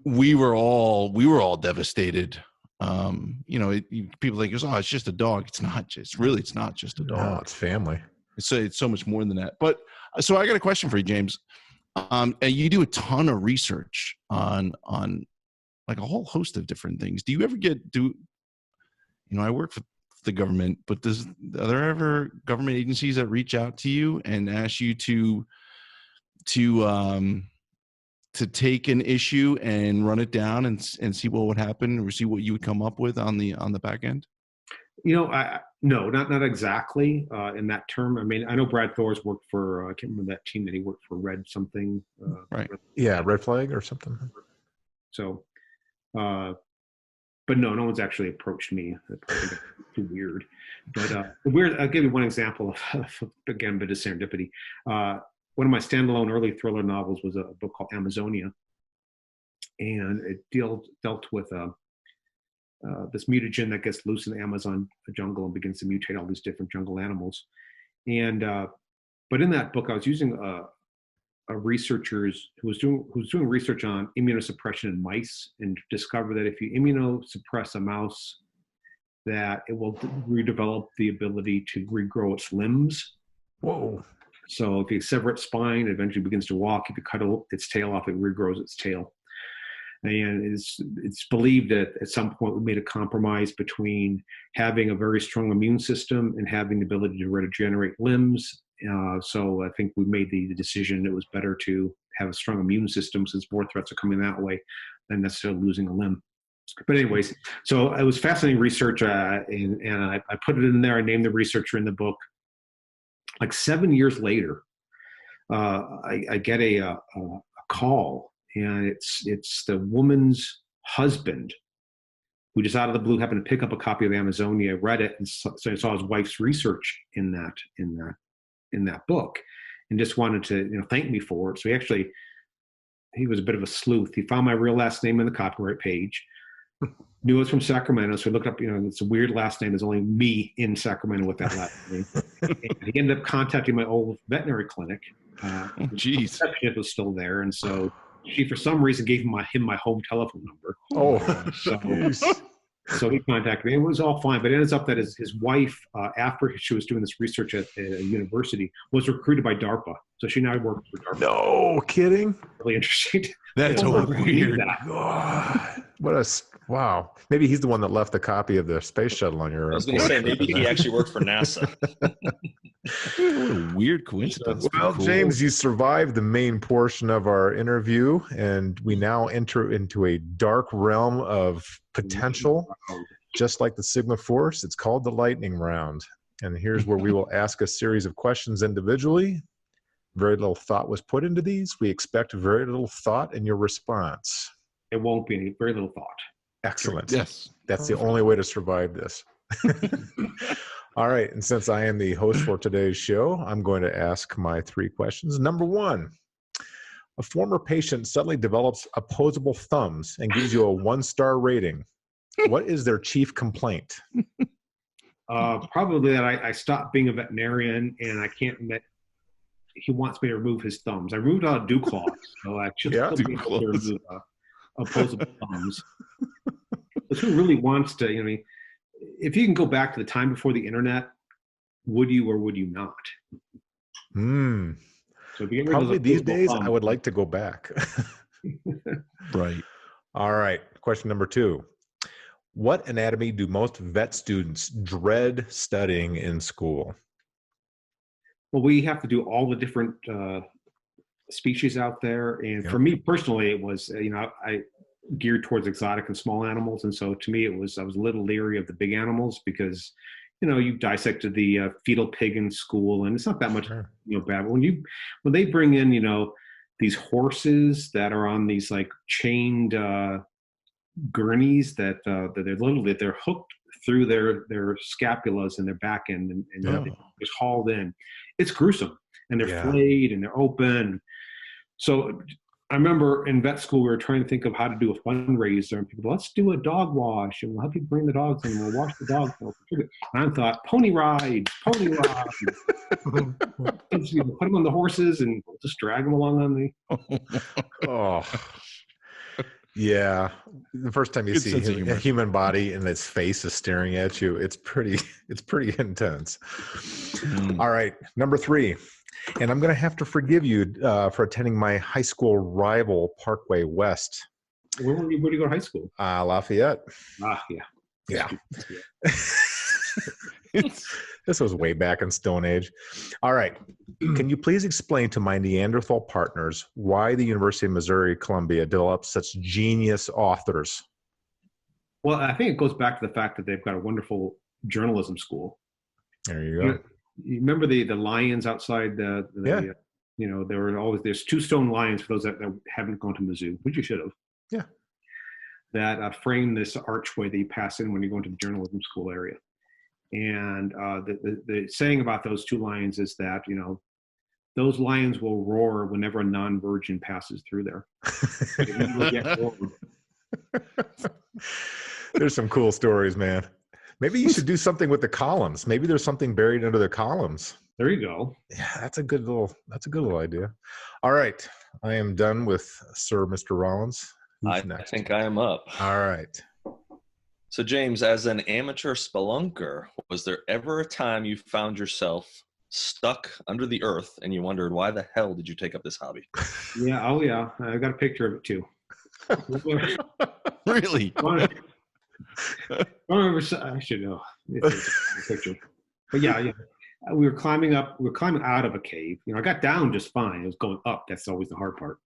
we were all devastated. People think, oh, it's just a dog. It's not just it's not just a dog. No, it's family. It's so much more than that. But so I got a question for you, James. And you do a ton of research on like a whole host of different things. Do you ever I work for the government, but are there ever government agencies that reach out to you and ask you to take an issue and run it down and see what would happen, or see what you would come up with on the back end? No, not exactly in that term. I mean, I know Brad Thor's worked for, I can't remember that team that he worked for, Red something. Right. Yeah, Red Flag or something. So, but no one's actually approached me. That's too weird. But I'll give you one example of again, a bit of serendipity. One of my standalone early thriller novels was a book called Amazonia, and it dealt with this mutagen that gets loose in the Amazon jungle and begins to mutate all these different jungle animals. And but in that book, I was using a researcher who was doing research on immunosuppression in mice, and discovered that if you immunosuppress a mouse, that it will redevelop the ability to regrow its limbs. Whoa. So if you sever its spine, it eventually begins to walk. If you cut its tail off, it regrows its tail. And it's believed that at some point we made a compromise between having a very strong immune system and having the ability to regenerate limbs. So I think we made the decision it was better to have a strong immune system, since more threats are coming that way than necessarily losing a limb. But anyways, so it was fascinating research, and I put it in there. I named the researcher in the book. Like 7 years later, I get a call, and it's the woman's husband, who just out of the blue happened to pick up a copy of Amazonia, read it, and saw his wife's research in that book, and just wanted to thank me for it. So he was a bit of a sleuth. He found my real last name in the copyright page. Knew it was from Sacramento, so I looked up, it's a weird last name. There's only me in Sacramento with that last name. And he ended up contacting my old veterinary clinic. Geez. The receptionist was still there, and so she, for some reason, gave him my home telephone number. So he contacted me. It was all fine, but it ends up that his wife, after she was doing this research at a university, was recruited by DARPA. So she now works for DARPA. No kidding. Really interesting. That's weird. God, wow. Maybe he's the one that left the copy of the space shuttle on your. I was going to say, maybe he actually worked for NASA. What a weird coincidence. Well, cool. James, you survived the main portion of our interview, and we now enter into a dark realm of potential, just like the Sigma Force. It's called the lightning round. And here's where we will ask a series of questions individually. Very little thought was put into these. We expect very little thought in your response. It won't be any, very little thought. Excellent. Yes. That's the only way to survive this. All right. And since I am the host for today's show, I'm going to ask my 3 questions. Number 1, a former patient suddenly develops opposable thumbs and gives you a 1-star rating. What is their chief complaint? Probably that I stopped being a veterinarian, and I can't admit he wants me to remove his thumbs. I removed all dew claws, so I should still be able to remove opposable thumbs. But who really wants to, if you can go back to the time before the internet, would you or would you not? So if you get probably these days, I would like to go back. Right. All right. Question number 2. What anatomy do most vet students dread studying in school? Well, we have to do all the different species out there. And for me personally, it was, I geared towards exotic and small animals. And so to me, I was a little leery of the big animals because, you dissected the fetal pig in school, and it's not that much, bad. But when they bring in, these horses that are on these like chained gurneys that they're hooked through their scapulas and their back end, and they're just hauled in. It's gruesome, and they're flayed and they're open. So I remember in vet school, we were trying to think of how to do a fundraiser, and people, let's do a dog wash, and we'll help you bring the dogs in, and we'll wash the dogs. And I thought, pony rides. Put them on the horses, and we'll just drag them along on the. Oh, yeah. The first time you see a human body and its face is staring at you, it's pretty intense. All right, number 3. And I'm going to have to forgive you for attending my high school rival, Parkway West. Where did you go to high school? Lafayette. Yeah. This was way back in Stone Age. All right. Can you please explain to my Neanderthal partners why the University of Missouri Columbia developed such genius authors? Well, I think it goes back to the fact that they've got a wonderful journalism school. There you go. You remember the lions outside there were there's 2 stone lions for those that haven't gone to Mizzou, which you should have. Yeah. That frame this archway that you pass in when you go into the journalism school area. And the saying about those 2 lions is that, those lions will roar whenever a non-virgin passes through there. There's some cool stories, man. Maybe you should do something with the columns. Maybe there's something buried under the columns. There you go. Yeah, that's a good little idea. All right. I am done with Sir Mr. Rollins. Who's next? I think I am up. All right. So James, as an amateur spelunker, was there ever a time you found yourself stuck under the earth and you wondered, why the hell did you take up this hobby? Yeah. Oh yeah. I got a picture of it too. Really? I should know. It's a picture. But yeah. We were climbing out of a cave. I got down just fine. It was going up. That's always the hard part.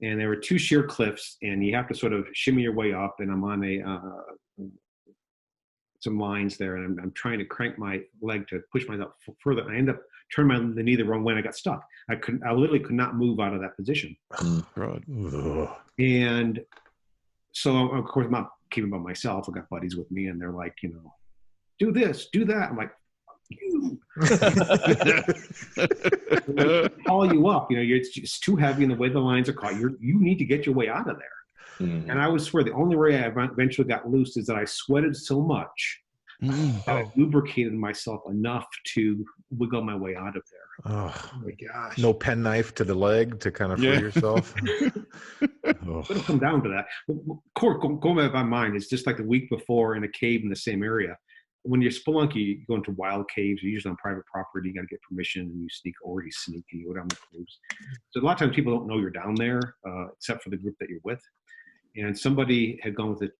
And there were 2 sheer cliffs, and you have to sort of shimmy your way up. And I'm on some lines there, and I'm trying to crank my leg to push myself further. I end up turning the knee the wrong way, and I got stuck. I literally could not move out of that position. Right. And so, of course, I'm not keeping by myself. I got buddies with me, and they're like, do this, do that. I'm like, you. Haul you up. It's just too heavy, and the way the lines are caught, you need to get your way out of there. And I would swear the only way I eventually got loose is that I sweated so much that I lubricated myself enough to wiggle my way out of there. Oh my gosh. No penknife to the leg to kind of free yourself. It'll come down to that. Going back my mind, it's just like the week before in a cave in the same area. When you're spelunky, you go into wild caves. You're usually on private property. You got to get permission, and you sneak and you go down the caves. So a lot of times people don't know you're down there, except for the group that you're with. And somebody had gone with it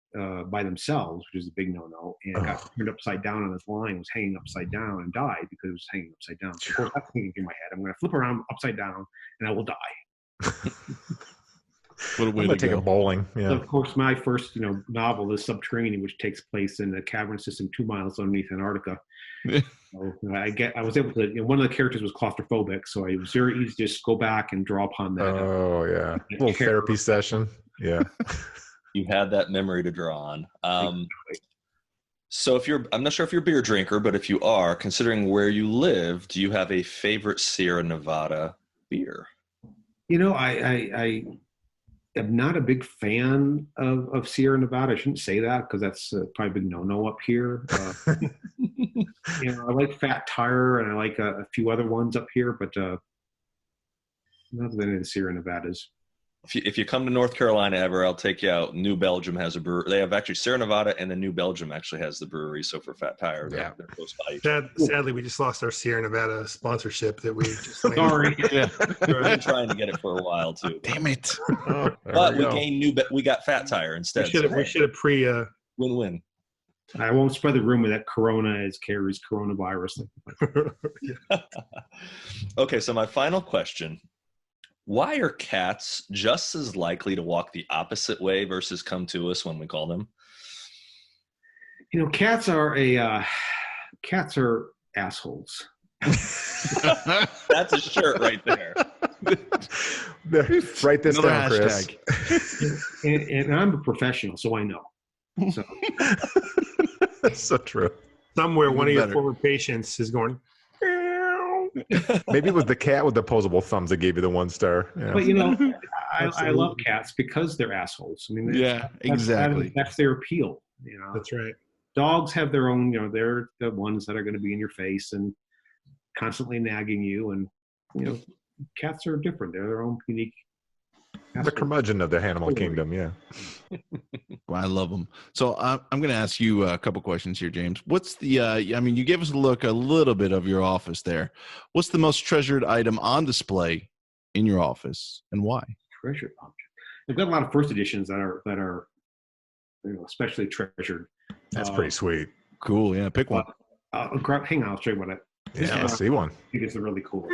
by themselves, which is a big no-no, and got turned upside down on this line, was hanging upside down, and died because it was hanging upside down. So of course, that's thinking in my head, I'm going to flip around upside down, and I will die. What a way I'm to take go. a bowling. Yeah. So of course, my first, novel is Subterranean, which takes place in a cavern system 2 miles underneath Antarctica. So, I was able to. One of the characters was claustrophobic, so it was very easy to just go back and draw upon that. Oh yeah, little therapy session. Yeah. You had that memory to draw on. So I'm not sure if you're a beer drinker, but if you are, considering where you live, do you have a favorite Sierra Nevada beer? I am not a big fan of Sierra Nevada. I shouldn't say that because that's probably a big no-no up here. I like Fat Tire and I like a few other ones up here, but not than any of the Sierra Nevadas. If you come to North Carolina ever, I'll take you out. New Belgium has a brewery. They have actually Sierra Nevada, and then New Belgium actually has the brewery. So for Fat Tire, they're close by. Sadly, we just lost our Sierra Nevada sponsorship that we just Sorry. Yeah. We've been trying to get it for a while too. Damn it! But we gained we got Fat Tire instead. We should have win-win. I won't spread the rumor that Corona carries coronavirus. Okay, so my final question. Why are cats just as likely to walk the opposite way versus come to us when we call them? Cats are assholes. That's a shirt right there. Write this down, Chris. And I'm a professional, so I know. So. That's so true. Somewhere, one of your former patients is going. Maybe it was the cat with the opposable thumbs that gave you the 1 star. Yeah. But I love cats because they're assholes. I mean, Yeah, exactly. That's their appeal. You know, That's right. dogs have their own. You know, they're the ones that are going to be in your face and constantly nagging you. And you know, cats are different. They're their own unique. The curmudgeon of the animal kingdom, yeah. Well, I love them. So I'm going to ask you a couple questions here, James. What's the? I mean, you gave us a little bit of your office there. What's the most treasured item on display in your office, and why? Treasured object. They've got a lot of first editions that are you know, especially treasured. That's pretty sweet. Cool. Yeah, pick one. Hang on, I'll show you what Yeah, let's see one. I think it's a really cool.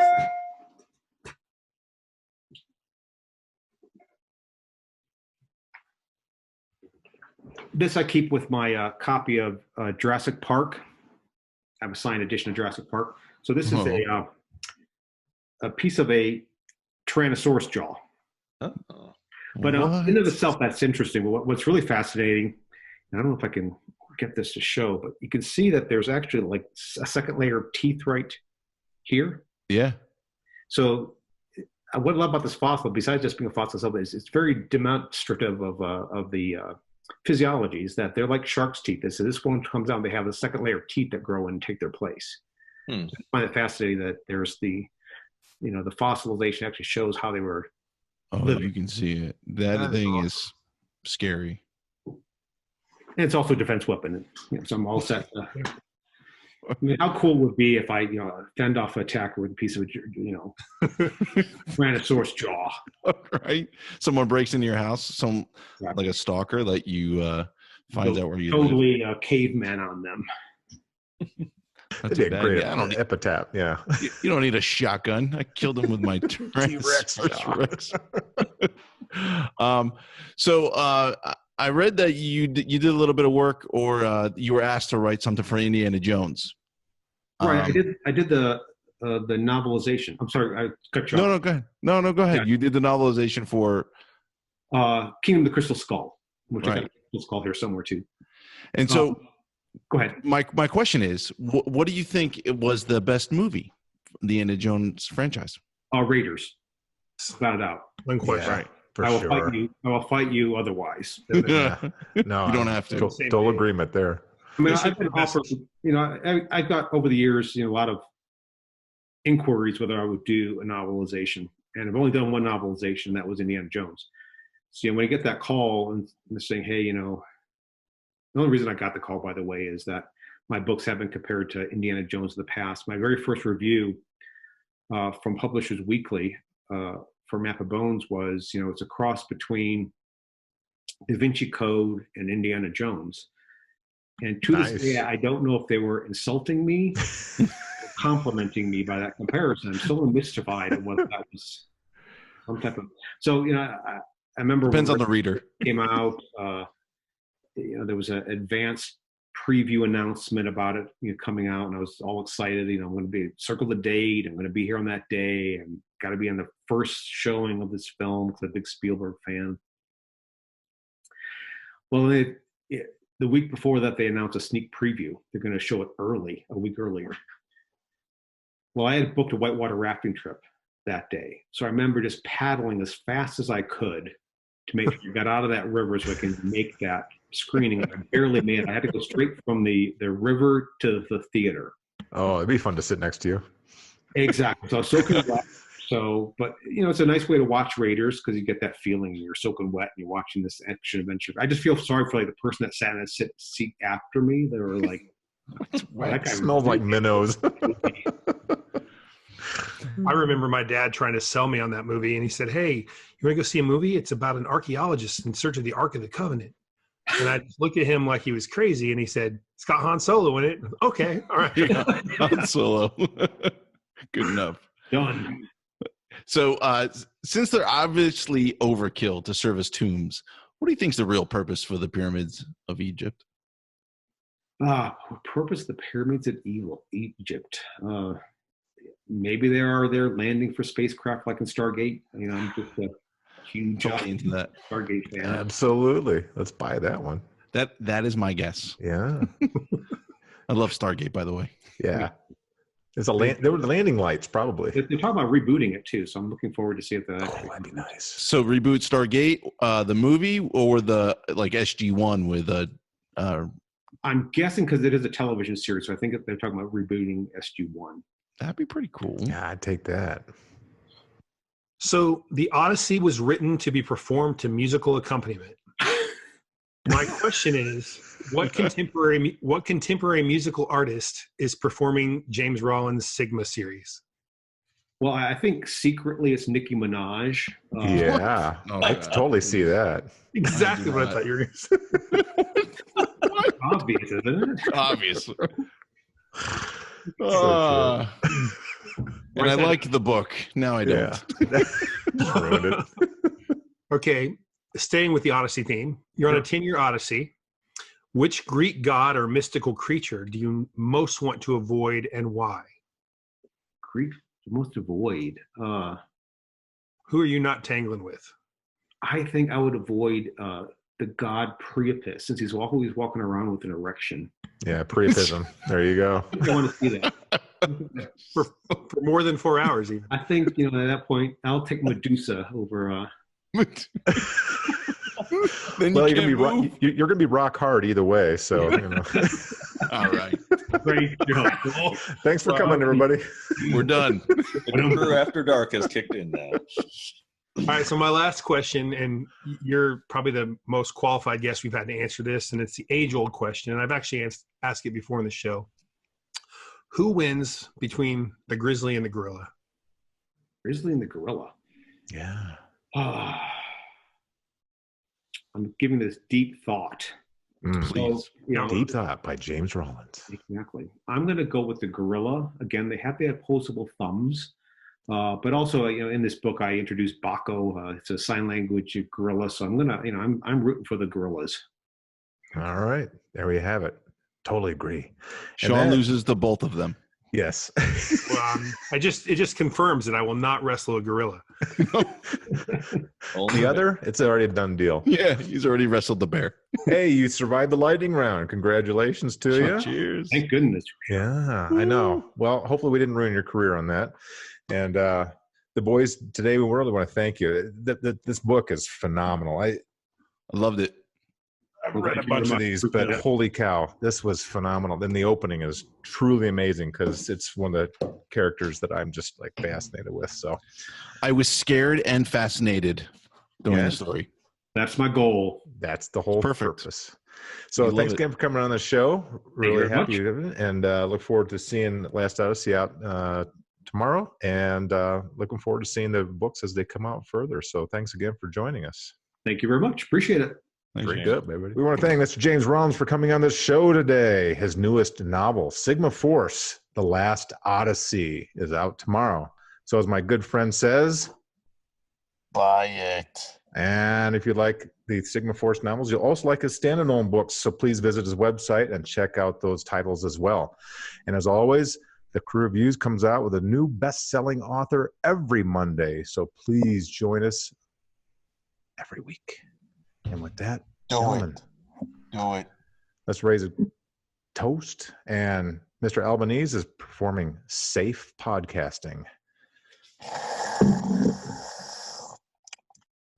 This I keep with my copy of Jurassic Park. I have a signed edition of Jurassic Park. So this is a piece of a Tyrannosaurus jaw. Oh. But in of itself, that's interesting. What's really fascinating, and I don't know if I can get this to show, but you can see that there's actually like a second layer of teeth right here. Yeah. So what I love about this fossil, besides just being a fossil itself, is it's very demonstrative of the physiology, is that they're like shark's teeth. So this one comes out, they have a second layer of teeth that grow and take their place. So I find it fascinating that there's the fossilization actually shows how they were living. You can see it. That thing is scary. And it's also a defense weapon. You know, so I'm all set. I mean, how cool would it be if I, fend off an attacker with a piece of, Tyrannosaurus jaw? Right. Someone breaks into your house, like a stalker that you finds out where you live. Totally caveman on them. That's That'd be a great epitaph. Yeah. You don't need a shotgun. I killed him with my T-Rex T-Rex. So I read that you did a little bit of work, or you were asked to write something for Indiana Jones. Right. I did the novelization. I'm sorry, I cut you off. No, go ahead. No, go ahead. Yeah. You did the novelization for Kingdom of the Crystal Skull, which I got Right. a Crystal Skull here somewhere too. And so, go ahead. my question is, what do you think it was the best movie, the Indiana Jones franchise? Raiders, without a doubt. One question. Right. For I will sure. fight you. I will fight you otherwise. No, You don't have to. Total agreement there. I mean, They should I've been be the best. offered. I got over the years, a lot of inquiries whether I would do a novelization, and I've only done one novelization. That was Indiana Jones. So when you get that call and saying, "Hey, the only reason I got the call, by the way, is that my books have been compared to Indiana Jones in the past." My very first review from Publishers Weekly for Map of Bones was, it's a cross between Da Vinci Code and Indiana Jones. And to this day, I don't know if they were insulting me or complimenting me by that comparison. I'm still mystified at what that was. Some type of. So, I remember. Depends on the reader. Came out. There was an advanced preview announcement about it, coming out, and I was all excited. I'm going to circle the date. I'm going to be here on that day, and got to be on the first showing of this film because I'm a big Spielberg fan. Well, the week before that, they announced a sneak preview. They're going to show it early, a week earlier. Well, I had booked a whitewater rafting trip that day, so I remember just paddling as fast as I could to make sure I got out of that river so I can make that screening. I barely made it. I had to go straight from the river to the theater. Oh, it'd be fun to sit next to you. Exactly. So I was soaking wet. So, but it's a nice way to watch Raiders because you get that feeling you're soaking wet and you're watching this action adventure. I just feel sorry for the person that sat in the seat after me. They were like, It smells like minnows. I remember my dad trying to sell me on that movie, and he said, "Hey, you want to go see a movie? It's about an archaeologist in search of the Ark of the Covenant." And I just looked at him like he was crazy, and he said, "It's got Han Solo in it." Okay, all right. Han Solo. Good enough. done. So, since they're obviously overkill to serve as tombs, what do you think is the real purpose for the pyramids of Egypt? Purpose the pyramids of Egypt. Maybe they are there landing for spacecraft like in Stargate. I'm just a huge Into that. Stargate fan. Absolutely. Let's buy that one. That is my guess. Yeah. I love Stargate, by the way. Yeah. It's there were landing lights, probably. They're talking about rebooting it too, so I'm looking forward to see if that. That'd be nice. So reboot Stargate, the movie, or the like SG-1 with I'm guessing because it is a television series, so I think they're talking about rebooting SG-1. that'd be pretty cool. Yeah, I'd take that. So the Odyssey was written to be performed to musical accompaniment. My question is, what contemporary musical artist is performing James Rollins' Sigma series? Well, I think secretly it's Nicki Minaj. Yeah, I totally see that. Exactly what I thought you were going to say. Obvious, isn't it? Obviously. So And I like the book. Now I don't. Yeah. Ruined it. Okay, staying with the Odyssey theme, you're on a 10-year Odyssey. Which Greek god or mystical creature do you most want to avoid and why? Greek most avoid. Who are you not tangling with? I think I would avoid the god Priapus, since he's always walking around with an erection. Yeah, Priapism. There you go. I want to see that. For more than 4 hours, even. I think, at that point, I'll take Medusa over. Then Well, you you're gonna be rock hard either way. So, All right. Great job. Thanks for coming, everybody. We're done. The Crew After Dark has kicked in now. All right, so my last question, and you're probably the most qualified guest we've had to answer this, and it's the age-old question, and I've actually asked it before in the show. Who wins between the grizzly and the gorilla? Grizzly and the gorilla. Yeah. I'm giving this deep thought. Please. So, Deep Thought by James Rollins. Exactly. I'm going to go with the gorilla. Again, they have to have opposable thumbs. But also, in this book, I introduced Baco. It's a sign language gorilla. So I'm going to, I'm rooting for the gorillas. All right. There we have it. Totally agree. Sean loses to both of them. Yes. Well, it just confirms that I will not wrestle a gorilla. The other, it's already a done deal. Yeah, he's already wrestled the bear. Hey, you survived the lightning round. Congratulations to you. Cheers. Thank goodness. Yeah, I know. Well, hopefully we didn't ruin your career on that. And the boys, today we really want to thank you. This book is phenomenal. I loved it. I've read a bunch of these, but holy cow, this was phenomenal. Then the opening is truly amazing because it's one of the characters that I'm just like fascinated with. So I was scared and fascinated during the story. That's my goal. That's the whole purpose. So We thanks love it. again for coming on the show. Really very happy and look forward to seeing Last Odyssey out tomorrow, and looking forward to seeing the books as they come out further. So thanks again for joining us. Thank you very much. Appreciate it. Thanks, Very man. good, everybody. We want to thank Mr. James Rollins for coming on the show today. His newest novel, Sigma Force, The Last Odyssey, is out tomorrow. So as my good friend says, Buy it. and if you like the Sigma Force novels, you'll also like his standalone books. So please visit his website and check out those titles as well. And as always, the Crew Reviews comes out with a new best-selling author every Monday. So please join us every week. And with that, gentlemen, Do it. let's raise a toast. And Mr. Albanese is performing Safe Podcasting.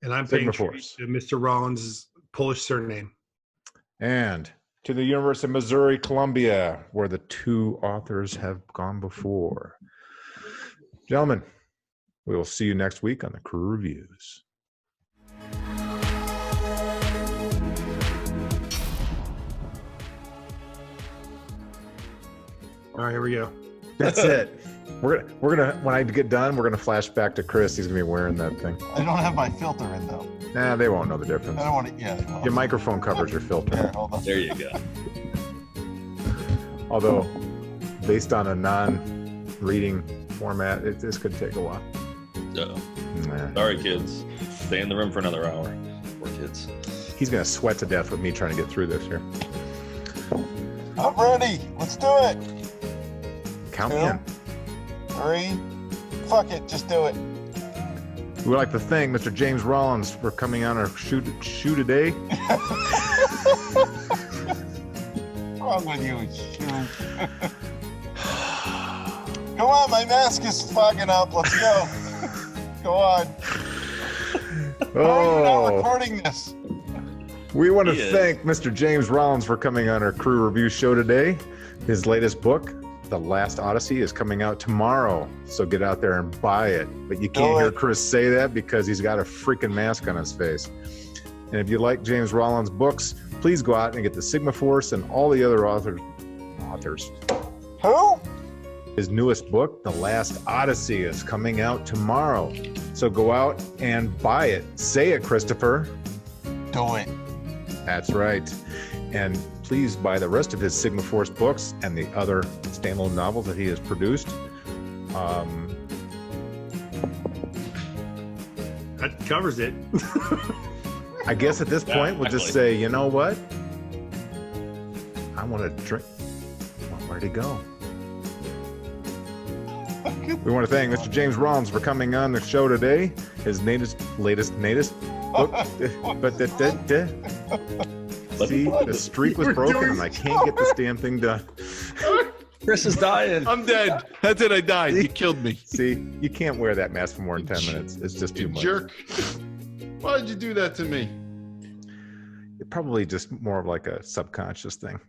And I'm Sigma paying tribute Force. to Mr. Rollins' Polish surname. And to the University of Missouri, Columbia, where the two authors have gone before. Gentlemen, we will see you next week on the Crew Reviews. All right, here we go. That's it. We're gonna when I get done, we're gonna flash back to Chris. He's gonna be wearing that thing. I don't have my filter in though. Nah, they won't know the difference. I don't want to. Yeah. Well, Your microphone covers your filter. Here, hold on. There you go. Although, based on a non-reading format, this could take a while. Nah. Sorry, kids. Stay in the room for another hour. Poor kids. He's gonna sweat to death with me trying to get through this here. I'm ready. Let's do it. Count me in. 3. Fuck it. Just do it. We would like to thank Mr. James Rollins for coming on our show today. What's wrong with you? Shoot. Come on, my mask is fogging up. Let's go. Go on. You're not recording this. We want to thank Mr. James Rollins for coming on our crew review show today. His latest book, The Last Odyssey, is coming out tomorrow. So get out there and buy it. But you can't hear Chris say that because he's got a freaking mask on his face. And if you like James Rollins' books, please go out and get the Sigma Force and all the other authors. Who? His newest book, The Last Odyssey, is coming out tomorrow. So go out and buy it. Say it, Christopher. Do it. That's right. And please buy the rest of his Sigma Force books and the other standalone novels that he has produced. That covers it. I guess at this point, we'll just say, you know what? I want to drink. Where'd he go? We want to thank Mr. James Rollins for coming on the show today. His latest book. See, the streak was broken and I can't get this damn thing done. Chris is dying. I'm dead. That's it. I died. You killed me. See, you can't wear that mask for more than 10 minutes. It's just too much. Jerk. Why did you do that to me? Probably just more of like a subconscious thing.